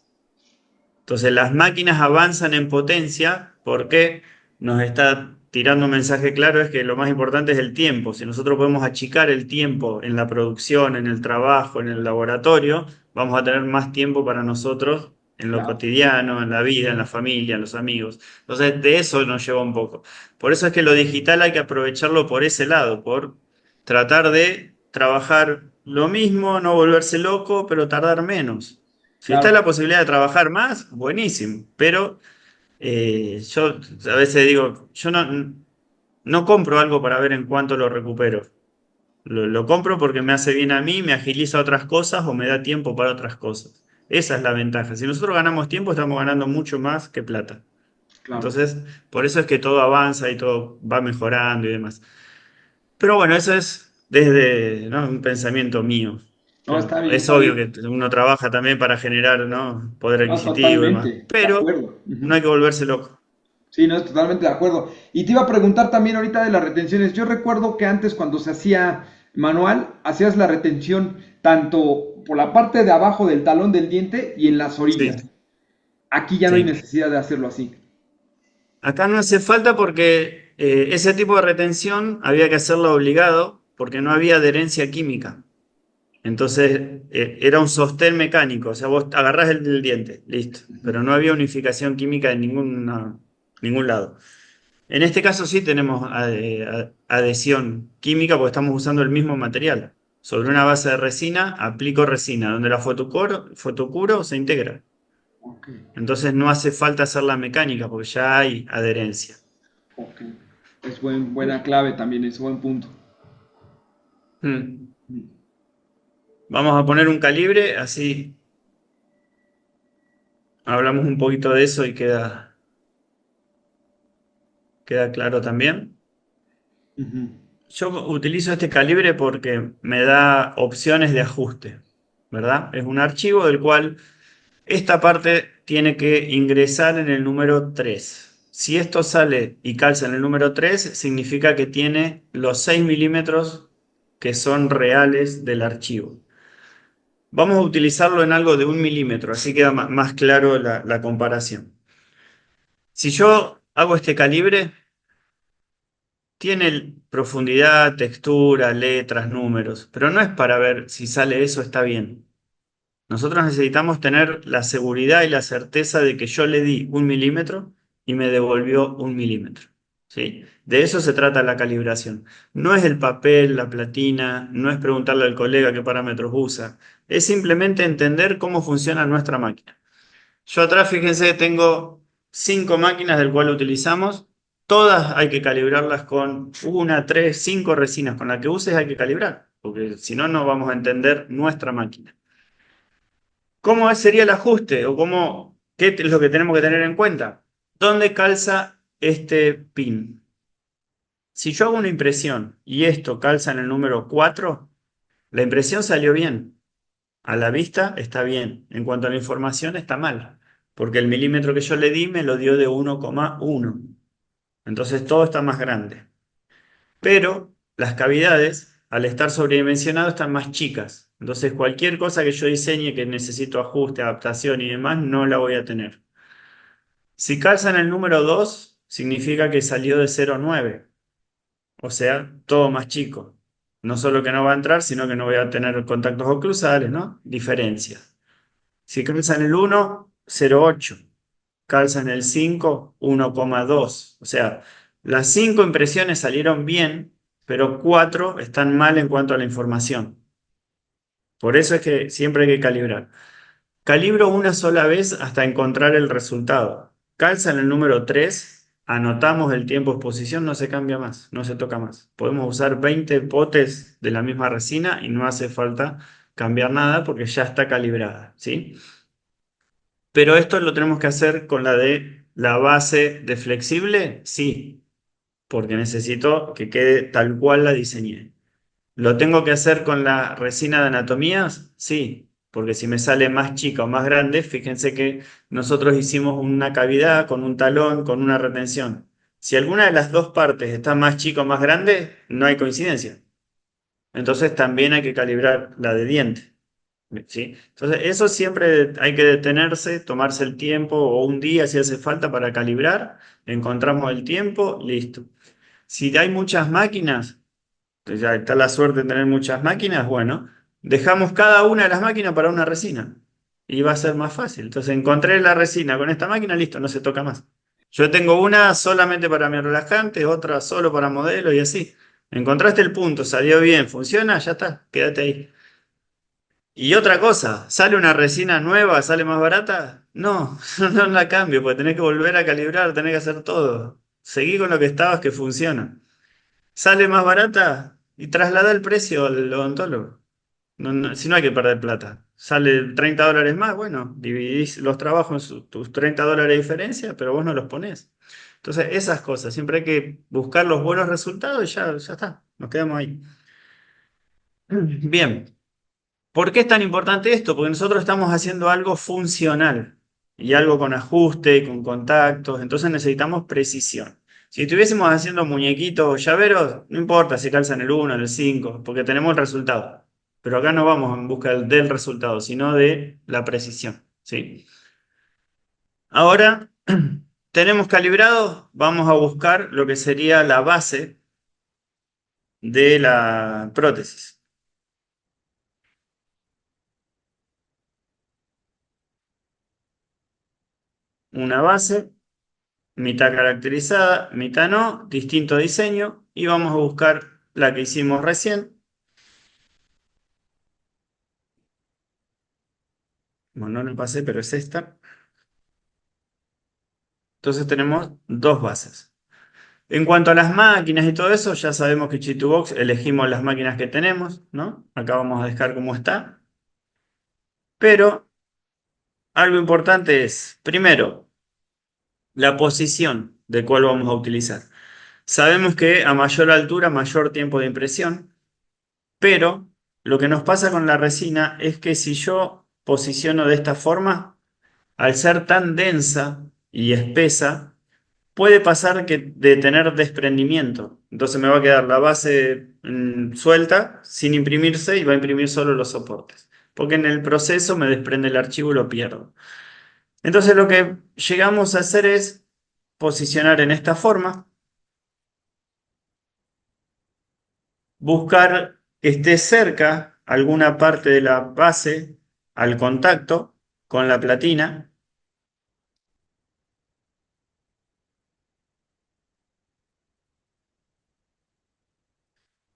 Entonces las máquinas avanzan en potencia porque nos está tirando un mensaje claro, es que lo más importante es el tiempo. Si nosotros podemos achicar el tiempo en la producción, en el trabajo, en el laboratorio, vamos a tener más tiempo para nosotros en lo Claro, cotidiano, en la vida, en la familia, en los amigos. Entonces de eso nos lleva un poco. Por eso es que lo digital hay que aprovecharlo por ese lado, por tratar de trabajar lo mismo, no volverse loco, pero tardar menos. Si está claro. la posibilidad de trabajar más, buenísimo. Pero yo a veces digo, yo no compro algo para ver en cuánto lo recupero. Lo compro porque me hace bien a mí, me agiliza otras cosas o me da tiempo para otras cosas. Esa es la ventaja. Si nosotros ganamos tiempo, estamos ganando mucho más que plata. Claro. Entonces, por eso es que todo avanza y todo va mejorando y demás. Pero bueno, eso es desde, ¿no?, un pensamiento mío. No, Claro, está bien, es está obvio bien. que uno trabaja también para generar, ¿no?, poder No, adquisitivo y demás, totalmente, de pero acuerdo. no Ujú. hay que volverse loco. Sí, no, estoy totalmente de acuerdo. Y te iba a preguntar también ahorita de las retenciones. Yo recuerdo que antes cuando se hacía manual, hacías la retención tanto por la parte de abajo del talón del diente y en las Sí, orillas. Aquí ya no hay sí. necesidad de hacerlo así. Acá no hace falta porque ese tipo de retención había que hacerlo obligado porque no había adherencia química. Entonces era un sostén mecánico, o sea, vos agarrás el diente, listo, pero no había unificación química en ningún lado. En este caso sí tenemos adhesión química porque estamos usando el mismo material. Sobre una base de resina, aplico resina, donde la fotocuro se integra. Ok, Entonces no hace falta hacer la mecánica porque ya hay adherencia. ok. Es buena clave también, es buen punto. Mm. Vamos a poner un calibre, así hablamos un poquito de eso y queda claro también. Ujú. Yo utilizo este calibre porque me da opciones de ajuste, ¿verdad? Es un archivo del cual esta parte tiene que ingresar en el número 3. Si esto sale y calza en el número 3, significa que tiene los 6 milímetros que son reales del archivo. Vamos a utilizarlo en algo de 1 milímetro, así queda más claro la comparación. Si yo hago este calibre, tiene profundidad, textura, letras, números, pero no es para ver si sale eso está bien. Nosotros necesitamos tener la seguridad y la certeza de que yo le di 1 milímetro y me devolvió 1 milímetro. ¿Sí? De eso se trata la calibración. No es el papel, la platina, no es preguntarle al colega qué parámetros usa. Es simplemente entender cómo funciona nuestra máquina. Yo atrás, fíjense, tengo 5 máquinas del cual utilizamos. Todas hay que calibrarlas con una, tres, 5 resinas. Con la que uses hay que calibrar, porque si no, no vamos a entender nuestra máquina. ¿Cómo sería el ajuste o qué es lo que tenemos que tener en cuenta? ¿Dónde calza este pin? Si yo hago una impresión y esto calza en el número 4, la impresión salió bien. A la vista está bien. En cuanto a la información está mal, porque el milímetro que yo le di me lo dio de 1,1. Entonces todo está más grande. Pero las cavidades, al estar sobredimensionado, están más chicas. Entonces cualquier cosa que yo diseñe que necesito ajuste, adaptación y demás, no la voy a tener. Si calza en el número 2, significa que salió de 0,9, o sea, todo más chico. No solo que no va a entrar, sino que no voy a tener contactos oclusales, ¿no? Diferencias. Si calza en el 1, 0,8. Calza en el 5, 1,2. O sea, las 5 impresiones salieron bien, pero 4 están mal en cuanto a la información. Por eso es que siempre hay que calibrar. Calibro una sola vez hasta encontrar el resultado. Calza en el número 3, anotamos el tiempo de exposición, no se cambia más, no se toca más. Podemos usar 20 potes de la misma resina y no hace falta cambiar nada porque ya está calibrada, ¿sí? Pero esto lo tenemos que hacer con la base de flexible, sí, porque necesito que quede tal cual la diseñé. ¿Lo tengo que hacer con la resina de anatomías? Sí, porque si me sale más chica o más grande, fíjense que nosotros hicimos una cavidad con un talón, con una retención. Si alguna de las dos partes está más chica o más grande, no hay coincidencia. Entonces también hay que calibrar la de diente. ¿Sí? Entonces, eso siempre hay que detenerse, tomarse el tiempo o un día si hace falta para calibrar. Encontramos el tiempo, listo. Si hay muchas máquinas, pues ya está la suerte de tener muchas máquinas, bueno, dejamos cada una de las máquinas para una resina y va a ser más fácil. Entonces, encontré la resina con esta máquina, listo, no se toca más. Yo tengo una solamente para mi relajante, otra solo para modelo y así. Encontraste el punto, salió bien, funciona, ya está, quédate ahí. Y otra cosa, ¿sale una resina nueva, sale más barata? No, no la cambio, porque tenés que volver a calibrar, tenés que hacer todo. Seguí con lo que estabas que funciona. ¿Sale más barata? y traslada el precio al odontólogo. Si no hay que perder plata. Sale $30 más, bueno, dividís los trabajos en tus $30 de diferencia, pero vos no los ponés. Entonces, esas cosas, siempre hay que buscar los buenos resultados y ya está, nos quedamos ahí. Bien, ¿por qué es tan importante esto? Porque nosotros estamos haciendo algo funcional y algo con ajuste, con contactos, entonces necesitamos precisión. Si estuviésemos haciendo muñequitos o llaveros, no importa si calzan el 1, el 5, porque tenemos el resultado. Pero acá no vamos en busca del resultado, sino de la precisión, ¿sí? Ahora, tenemos calibrado, vamos a buscar lo que sería la base de la prótesis. Una base, mitad caracterizada, mitad no, distinto diseño, y vamos a buscar la que hicimos recién. Bueno, no le pasé, pero es esta. Entonces tenemos dos bases. En cuanto a las máquinas y todo eso, ya sabemos que Chitubox elegimos las máquinas que tenemos, ¿no? Acá vamos a dejar cómo está. Pero algo importante es, primero, la posición de cuál vamos a utilizar. Sabemos que a mayor altura, mayor tiempo de impresión, pero lo que nos pasa con la resina es que si yo posiciono de esta forma, al ser tan densa y espesa, puede pasar que de tener desprendimiento. Entonces me va a quedar la base suelta, sin imprimirse, y va a imprimir solo los soportes. Porque en el proceso me desprende el archivo y lo pierdo. Entonces lo que llegamos a hacer es posicionar en esta forma, buscar que esté cerca alguna parte de la base al contacto con la platina.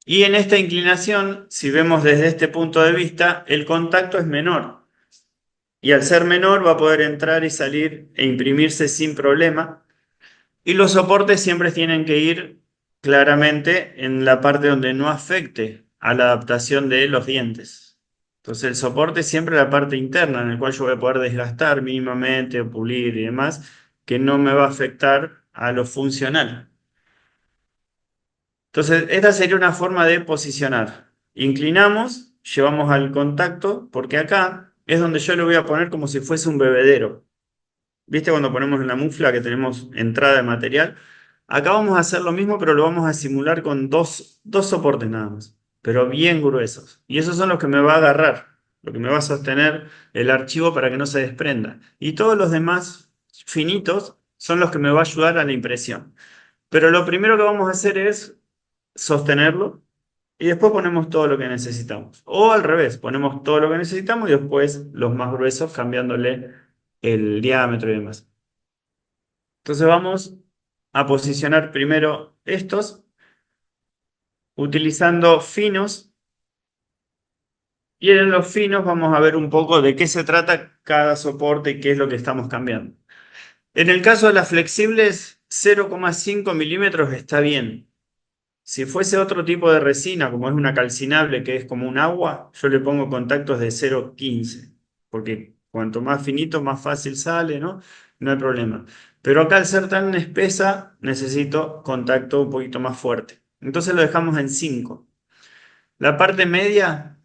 Y en esta inclinación, si vemos desde este punto de vista, el contacto es menor. Y al ser menor va a poder entrar y salir e imprimirse sin problema. Y los soportes siempre tienen que ir claramente en la parte donde no afecte a la adaptación de los dientes. Entonces el soporte siempre la parte interna en la cual yo voy a poder desgastar mínimamente o pulir y demás, que no me va a afectar a lo funcional. Entonces esta sería una forma de posicionar. Inclinamos, llevamos al contacto, porque acá es donde yo le voy a poner como si fuese un bebedero. ¿Viste cuando ponemos en la mufla que tenemos entrada de material? Acá vamos a hacer lo mismo, pero lo vamos a simular con dos soportes nada más, pero bien gruesos. Y esos son los que me va a agarrar, lo que me va a sostener el archivo para que no se desprenda. Y todos los demás finitos son los que me va a ayudar a la impresión. Pero lo primero que vamos a hacer es sostenerlo y después ponemos todo lo que necesitamos. O al revés, ponemos todo lo que necesitamos y después los más gruesos cambiándole el diámetro y demás. Entonces vamos a posicionar primero estos utilizando finos y en los finos vamos a ver un poco de qué se trata cada soporte y qué es lo que estamos cambiando. En el caso de las flexibles, 0,5 milímetros está bien. Si fuese otro tipo de resina, como es una calcinable que es como un agua, yo le pongo contactos de 0,15, porque cuanto más finito, más fácil sale, ¿no? No hay problema. Pero acá al ser tan espesa, necesito contacto un poquito más fuerte. Entonces lo dejamos en 5. La parte media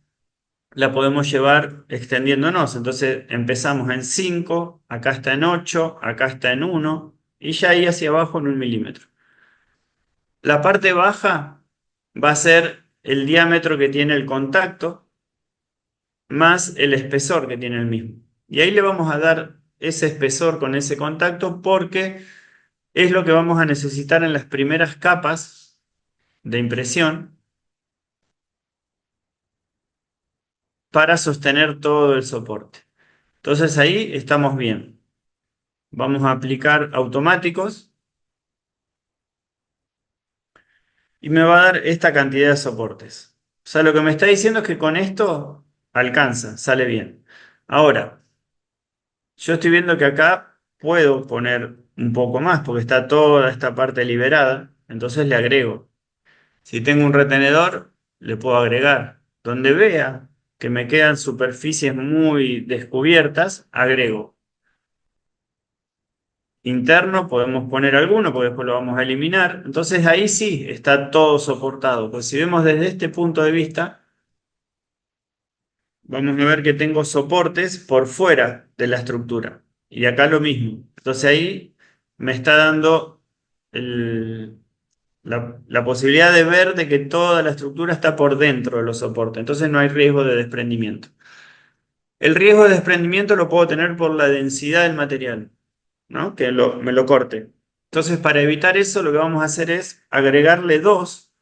la podemos llevar extendiéndonos. Entonces empezamos en 5, acá está en 8, acá está en 1, y ya ahí hacia abajo en 1 milímetro. La parte baja va a ser el diámetro que tiene el contacto más el espesor que tiene el mismo. Y ahí le vamos a dar ese espesor con ese contacto porque es lo que vamos a necesitar en las primeras capas de impresión para sostener todo el soporte. Entonces ahí estamos bien. Vamos a aplicar automáticos y me va a dar esta cantidad de soportes. O sea, lo que me está diciendo es que con esto alcanza, sale bien. Ahora, yo estoy viendo que acá puedo poner un poco más porque está toda esta parte liberada, entonces le agrego. Si tengo un retenedor, le puedo agregar. Donde vea que me quedan superficies muy descubiertas, agrego. Interno podemos poner alguno, porque después lo vamos a eliminar. Entonces ahí sí está todo soportado. Pues si vemos desde este punto de vista, vamos a ver que tengo soportes por fuera de la estructura. Y acá lo mismo. Entonces ahí me está dando la posibilidad de ver de que toda la estructura está por dentro de los soportes. Entonces no hay riesgo de desprendimiento. El riesgo de desprendimiento lo puedo tener por la densidad del material, ¿no? Que me lo corte. Entonces, para evitar eso, lo que vamos a hacer es agregarle dos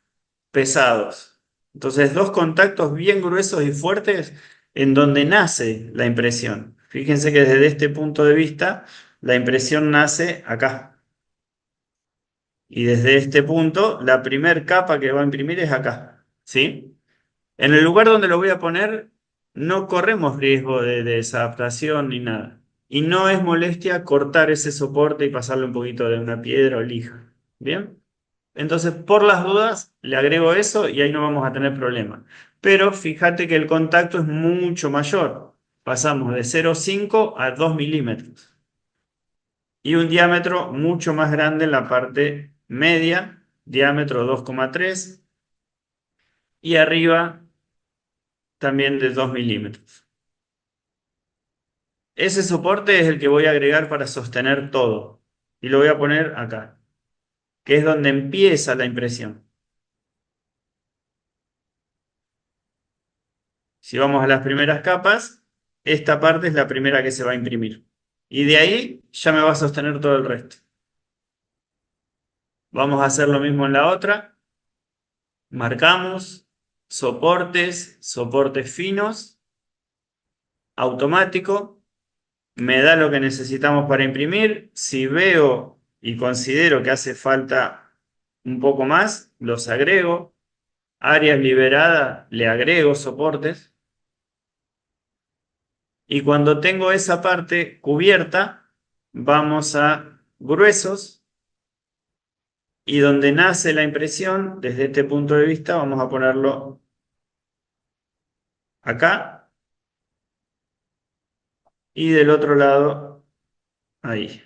pesados. Entonces, dos contactos bien gruesos y fuertes en donde nace la impresión. Fíjense que desde este punto de vista, la impresión nace acá. Y desde este punto, la primer capa que va a imprimir es acá. ¿Sí? En el lugar donde lo voy a poner, no corremos riesgo de desadaptación ni nada. Y no es molestia cortar ese soporte y pasarle un poquito de una piedra o lija. ¿Bien? Entonces, por las dudas, le agrego eso y ahí no vamos a tener problema. Pero fíjate que el contacto es mucho mayor. Pasamos de 0,5 a 2 milímetros. Y un diámetro mucho más grande en la parte media, diámetro 2,3. Y arriba también de 2 milímetros. Ese soporte es el que voy a agregar para sostener todo. Y lo voy a poner acá, que es donde empieza la impresión. Si vamos a las primeras capas, esta parte es la primera que se va a imprimir. Y de ahí ya me va a sostener todo el resto. Vamos a hacer lo mismo en la otra. Marcamos soportes, soportes finos, automático. Me da lo que necesitamos para imprimir. Si veo y considero que hace falta un poco más, los agrego. Áreas liberadas, le agrego soportes. Y cuando tengo esa parte cubierta, vamos a gruesos. Y donde nace la impresión, desde este punto de vista, vamos a ponerlo acá. Y del otro lado, ahí.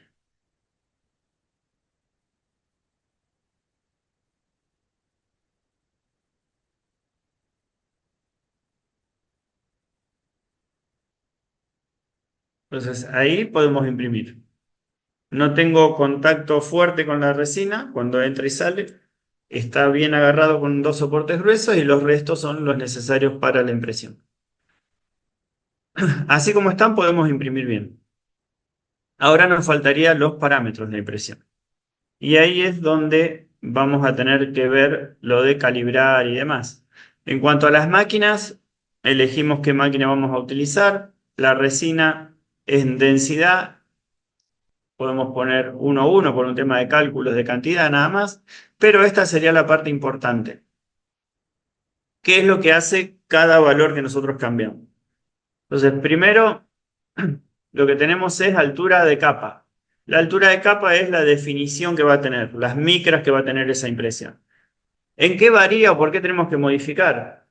Entonces ahí podemos imprimir. No tengo contacto fuerte con la resina cuando entra y sale. Está bien agarrado con dos soportes gruesos y los restos son los necesarios para la impresión. Así como están, podemos imprimir bien. Ahora nos faltarían los parámetros de impresión. Y ahí es donde vamos a tener que ver lo de calibrar y demás. En cuanto a las máquinas, elegimos qué máquina vamos a utilizar. La resina en densidad podemos poner 1:1 por un tema de cálculos de cantidad nada más, pero esta sería la parte importante. ¿Qué es lo que hace cada valor que nosotros cambiamos? Entonces, primero, lo que tenemos es altura de capa. La altura de capa es la definición que va a tener, las micras que va a tener esa impresión. ¿En qué varía o por qué tenemos que modificar?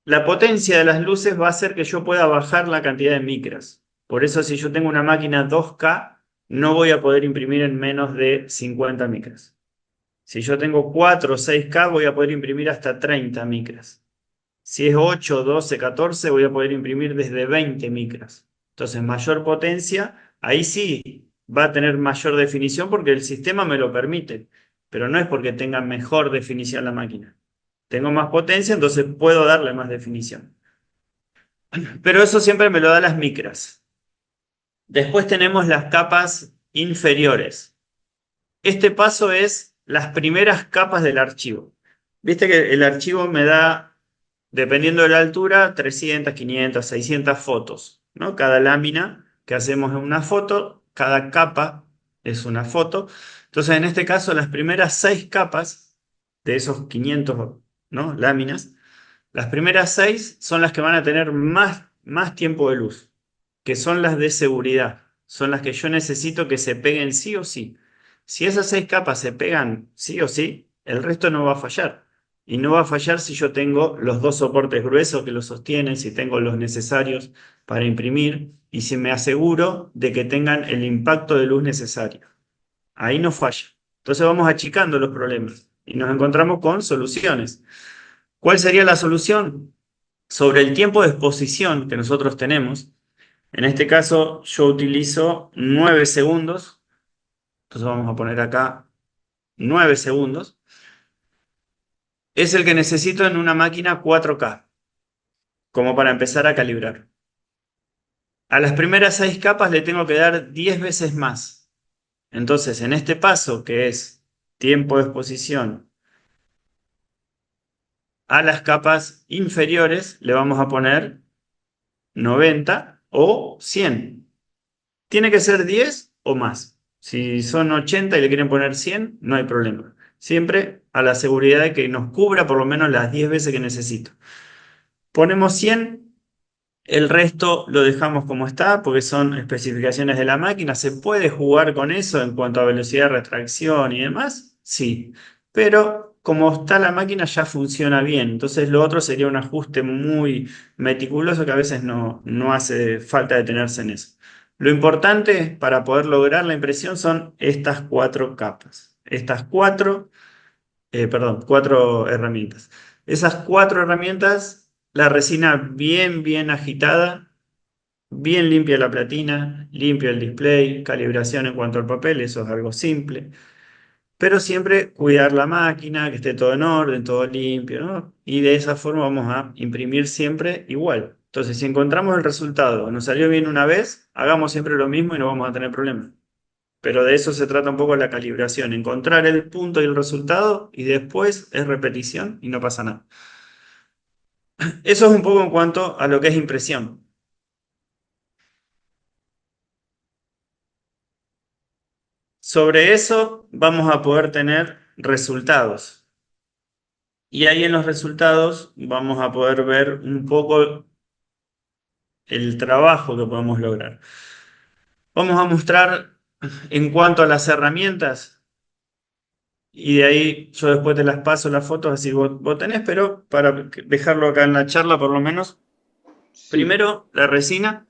La potencia de las luces va a hacer que yo pueda bajar la cantidad de micras. Por eso, si yo tengo una máquina 2K, no voy a poder imprimir en menos de 50 micras. Si yo tengo 4 o 6K, voy a poder imprimir hasta 30 micras. Si es 8, 12, 14, voy a poder imprimir desde 20 micras. Entonces, mayor potencia, ahí sí va a tener mayor definición porque el sistema me lo permite, pero no es porque tenga mejor definición la máquina. Tengo más potencia, entonces puedo darle más definición. Pero eso siempre me lo da las micras. Después tenemos las capas inferiores. Este paso es las primeras capas del archivo. Viste que el archivo me da, dependiendo de la altura, 300, 500, 600 fotos, ¿no? Cada lámina que hacemos es una foto, cada capa es una foto. Entonces, en este caso, las primeras 6 capas de esos 500, ¿no? láminas, las primeras 6 son las que van a tener más tiempo de luz, que son las de seguridad. Son las que yo necesito que se peguen sí o sí. Si esas 6 capas se pegan sí o sí, el resto no va a fallar. y no va a fallar si yo tengo los dos soportes gruesos que lo sostienen, si tengo los necesarios para imprimir y si me aseguro de que tengan el impacto de luz necesario. Ahí no falla. Entonces vamos achicando los problemas y nos encontramos con soluciones. ¿Cuál sería la solución? Sobre el tiempo de exposición que nosotros tenemos, en este caso yo utilizo 9 segundos, entonces vamos a poner acá 9 segundos, es el que necesito en una máquina 4K, como para empezar a calibrar. A las primeras 6 capas le tengo que dar 10 veces más. Entonces, en este paso, que es tiempo de exposición a las capas inferiores, le vamos a poner 90 o 100. Tiene que ser 10 o más. Si son 80 y le quieren poner 100, no hay problema. Siempre a la seguridad de que nos cubra por lo menos las 10 veces que necesito. Ponemos 100, el resto lo dejamos como está porque son especificaciones de la máquina. ¿Se puede jugar con eso en cuanto a velocidad de retracción y demás? Sí, pero como está la máquina ya funciona bien. Entonces lo otro sería un ajuste muy meticuloso que a veces no hace falta detenerse en eso. Lo importante para poder lograr la impresión son estas 4 capas. Estas cuatro herramientas. Esas 4 herramientas, la resina bien agitada, bien limpia la platina, limpio el display, calibración en cuanto al papel, eso es algo simple. Pero siempre cuidar la máquina, que esté todo en orden, todo limpio, ¿no? Y de esa forma vamos a imprimir siempre igual. Entonces, si encontramos el resultado, nos salió bien una vez, hagamos siempre lo mismo y no vamos a tener problemas. Pero de eso se trata un poco la calibración, encontrar el punto y el resultado y después es repetición y no pasa nada. Eso es un poco en cuanto a lo que es impresión. Sobre eso vamos a poder tener resultados. Y ahí en los resultados vamos a poder ver un poco el trabajo que podemos lograr. Vamos a mostrar en cuanto a las herramientas y de ahí yo después te las paso las fotos así vos tenés, pero para dejarlo acá en la charla por lo menos. Sí. Primero, la resina.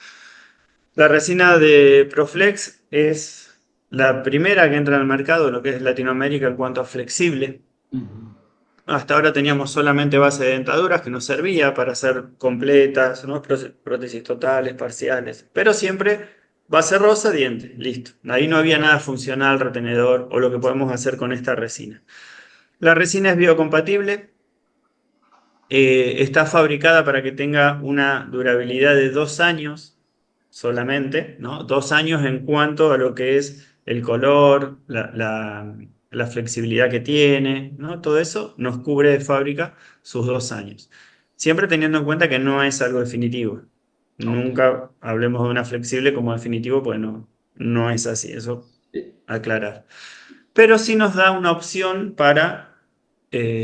La resina de Proflex es la primera que entra al mercado, en lo que es Latinoamérica en cuanto a flexible. Ujú. Hasta ahora teníamos solamente base de dentaduras que nos servía para hacer completas, ¿no? Prótesis totales, parciales, pero siempre base rosa, diente, listo. Ahí no había nada funcional, retenedor o lo que podemos hacer con esta resina. La resina es biocompatible, está fabricada para que tenga una durabilidad de 2 años solamente, ¿no? 2 años en cuanto a lo que es el color, la flexibilidad que tiene, ¿no? Todo eso nos cubre de fábrica sus 2 años. Siempre teniendo en cuenta que no es algo definitivo. Ok. Nunca hablemos de una flexible como definitivo, pues no es así, eso Eh, aclarar. Pero sí nos da una opción para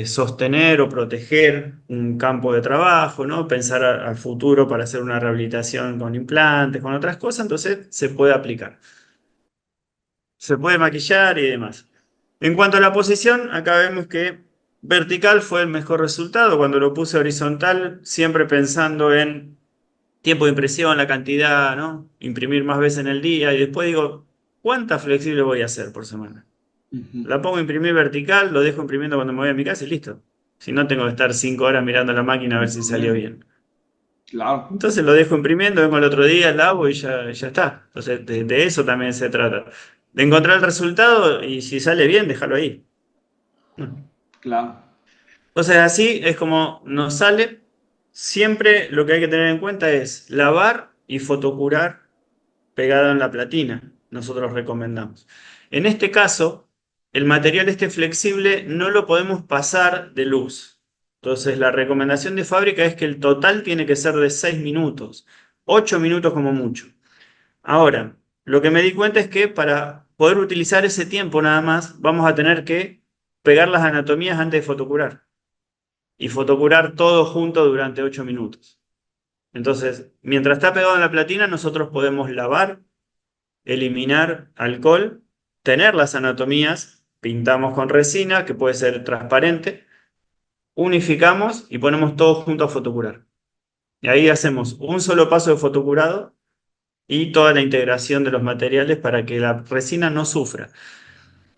sostener o proteger un campo de trabajo, ¿no? Pensar al futuro para hacer una rehabilitación con implantes, con otras cosas, entonces se puede aplicar. Se puede maquillar y demás. En cuanto a la posición, acá vemos que vertical fue el mejor resultado. Cuando lo puse horizontal, siempre pensando en tiempo de impresión, la cantidad, ¿no? Imprimir más veces en el día y después digo, ¿cuántas flexibles voy a hacer por semana? ujú. La pongo a imprimir vertical, lo dejo imprimiendo cuando me voy a mi casa y listo. Si no, tengo que estar 5 horas mirando la máquina a ver si salió Imprimiendo. bien. Claro, Entonces lo dejo imprimiendo, vengo el otro día, lavo y ya está. Entonces de eso también se trata. De encontrar el resultado y si sale bien, déjalo ahí. claro. Entonces así es como nos sale. Siempre lo que hay que tener en cuenta es lavar y fotocurar pegado en la platina. Nosotros recomendamos. En este caso, el material este flexible no lo podemos pasar de luz. Entonces la recomendación de fábrica es que el total tiene que ser de 6 minutos, 8 minutos como mucho. Ahora, lo que me di cuenta es que para poder utilizar ese tiempo nada más, vamos a tener que pegar las anatomías antes de fotocurar y fotocurar todo junto durante 8 minutos. Entonces, mientras está pegado en la platina, nosotros podemos lavar, eliminar alcohol, tener las anatomías, pintamos con resina, que puede ser transparente, unificamos y ponemos todo junto a fotocurar. Y ahí hacemos un solo paso de fotocurado y toda la integración de los materiales para que la resina no sufra.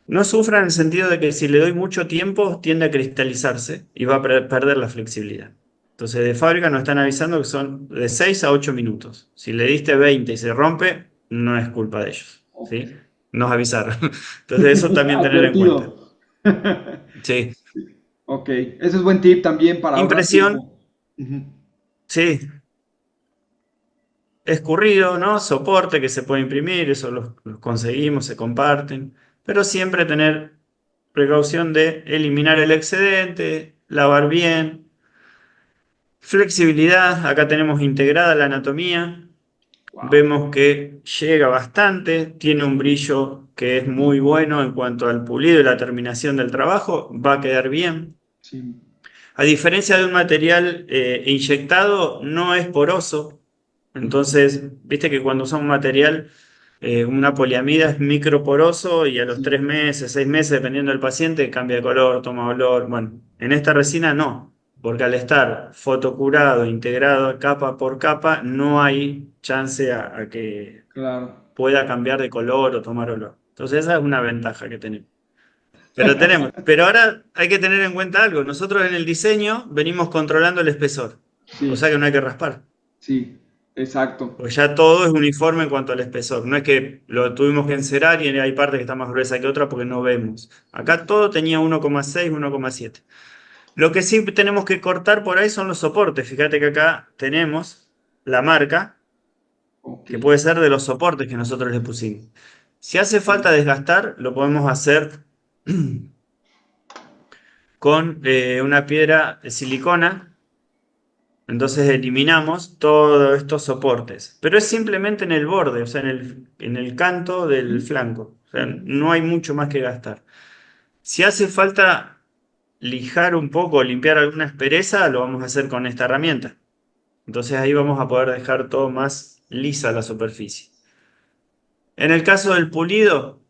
No sufra en el sentido de que si le doy mucho tiempo tiende a cristalizarse y va a perder la flexibilidad. Entonces de fábrica nos están avisando que son de 6 a 8 minutos. Si le diste 20 y se rompe, no es culpa de ellos, ¿sí? Nos avisaron. Entonces eso también tener en cuenta. Advertido. Sí. Ok, ese es buen tip también para ahorrar Impresión, tiempo. Ujú. sí. Escurrido, ¿no? Soporte que se puede imprimir, eso los conseguimos, se comparten. Pero siempre tener precaución de eliminar el excedente, lavar bien. Flexibilidad, acá tenemos integrada la anatomía. Wow. Vemos que llega bastante, tiene un brillo que es muy bueno en cuanto al pulido y la terminación del trabajo, va a quedar bien. Sí. A diferencia de un material inyectado, no es poroso. Ujú. Entonces, viste que cuando usa un material, una poliamida es microporoso y a los Sí. 3 meses, 6 meses, dependiendo del paciente, cambia de color, toma olor. Bueno, en esta resina no, porque al estar fotocurado, integrado capa por capa, no hay chance a que Claro. pueda cambiar de color o tomar olor. Entonces, esa es una ventaja que tenemos. Pero ahora hay que tener en cuenta algo. Nosotros en el diseño venimos controlando el espesor, o Sí, sea que no hay que raspar. sí, exacto. Pues ya todo es uniforme en cuanto al espesor. No es que lo tuvimos que encerar y hay parte que está más gruesa que otra porque no vemos. Acá todo tenía 1,6, 1,7. Lo que sí tenemos que cortar por ahí son los soportes. Fíjate que acá tenemos la marca, Ok. que puede ser de los soportes que nosotros le pusimos. Si hace falta desgastar, lo podemos hacer con una piedra de silicona. Entonces eliminamos todos estos soportes, pero es simplemente en el borde, o sea, en el canto del Ujú, flanco. O sea, ujú. no hay mucho más que gastar. Si hace falta lijar un poco, limpiar alguna aspereza, lo vamos a hacer con esta herramienta. Entonces ahí vamos a poder dejar todo más lisa la superficie. En el caso del pulido,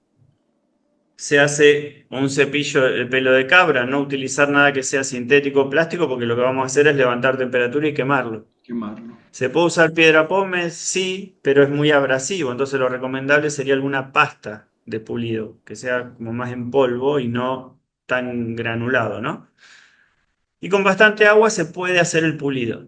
se hace un cepillo de pelo de cabra, no utilizar nada que sea sintético o plástico, porque lo que vamos a hacer es levantar temperatura y quemarlo. Quemarlo. ¿Se puede usar piedra pómez? Sí, pero es muy abrasivo, entonces lo recomendable sería alguna pasta de pulido, que sea como más en polvo y no tan granulado, ¿no? Y con bastante agua se puede hacer el pulido.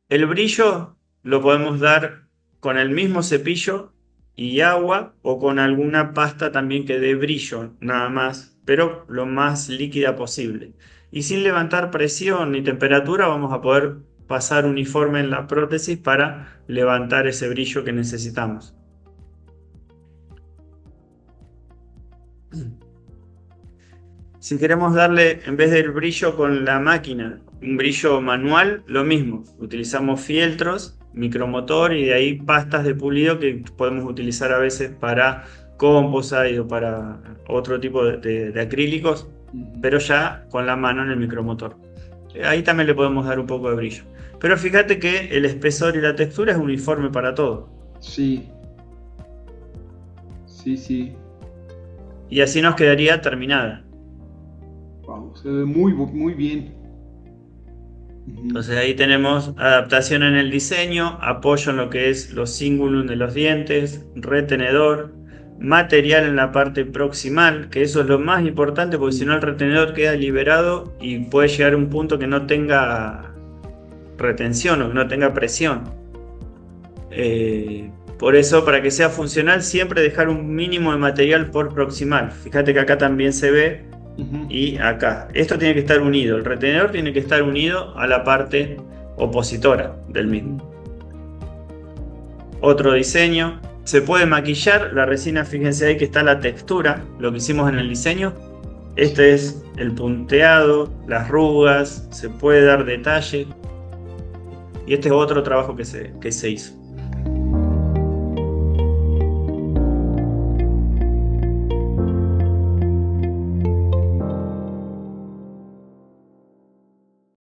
El brillo lo podemos dar con el mismo cepillo y agua o con alguna pasta también que dé brillo, nada más, pero lo más líquida posible. Y sin levantar presión ni temperatura vamos a poder pasar uniforme en la prótesis para levantar ese brillo que necesitamos. Si queremos darle, en vez del brillo con la máquina, un brillo manual, lo mismo. Utilizamos fieltros, micromotor y de ahí pastas de pulido que podemos utilizar a veces para composite o para otro tipo de acrílicos, Ujú. pero ya con la mano en el micromotor. Ahí también le podemos dar un poco de brillo. Pero fíjate que el espesor y la textura es uniforme para todo. Sí, sí, sí. Y así nos quedaría terminada. Wow, se ve muy, muy bien. Ujú. Entonces ahí tenemos adaptación en el diseño, apoyo en lo que es los cingulum de los dientes, retenedor, material en la parte proximal, que eso es lo más importante porque si Sí. no el retenedor queda liberado y puede llegar a un punto que no tenga retención o que no tenga presión. Por eso, para que sea funcional, siempre dejar un mínimo de material por proximal. Fíjate que acá también se ve Ujú. y acá. Esto tiene que estar unido. El retenedor tiene que estar unido a la parte opositora del mismo. Ujú. Otro diseño. Se puede maquillar la resina. Fíjense ahí que está la textura. Lo que hicimos en el diseño. Este es el punteado, las arrugas. Se puede dar detalle. Y este es otro trabajo que se hizo.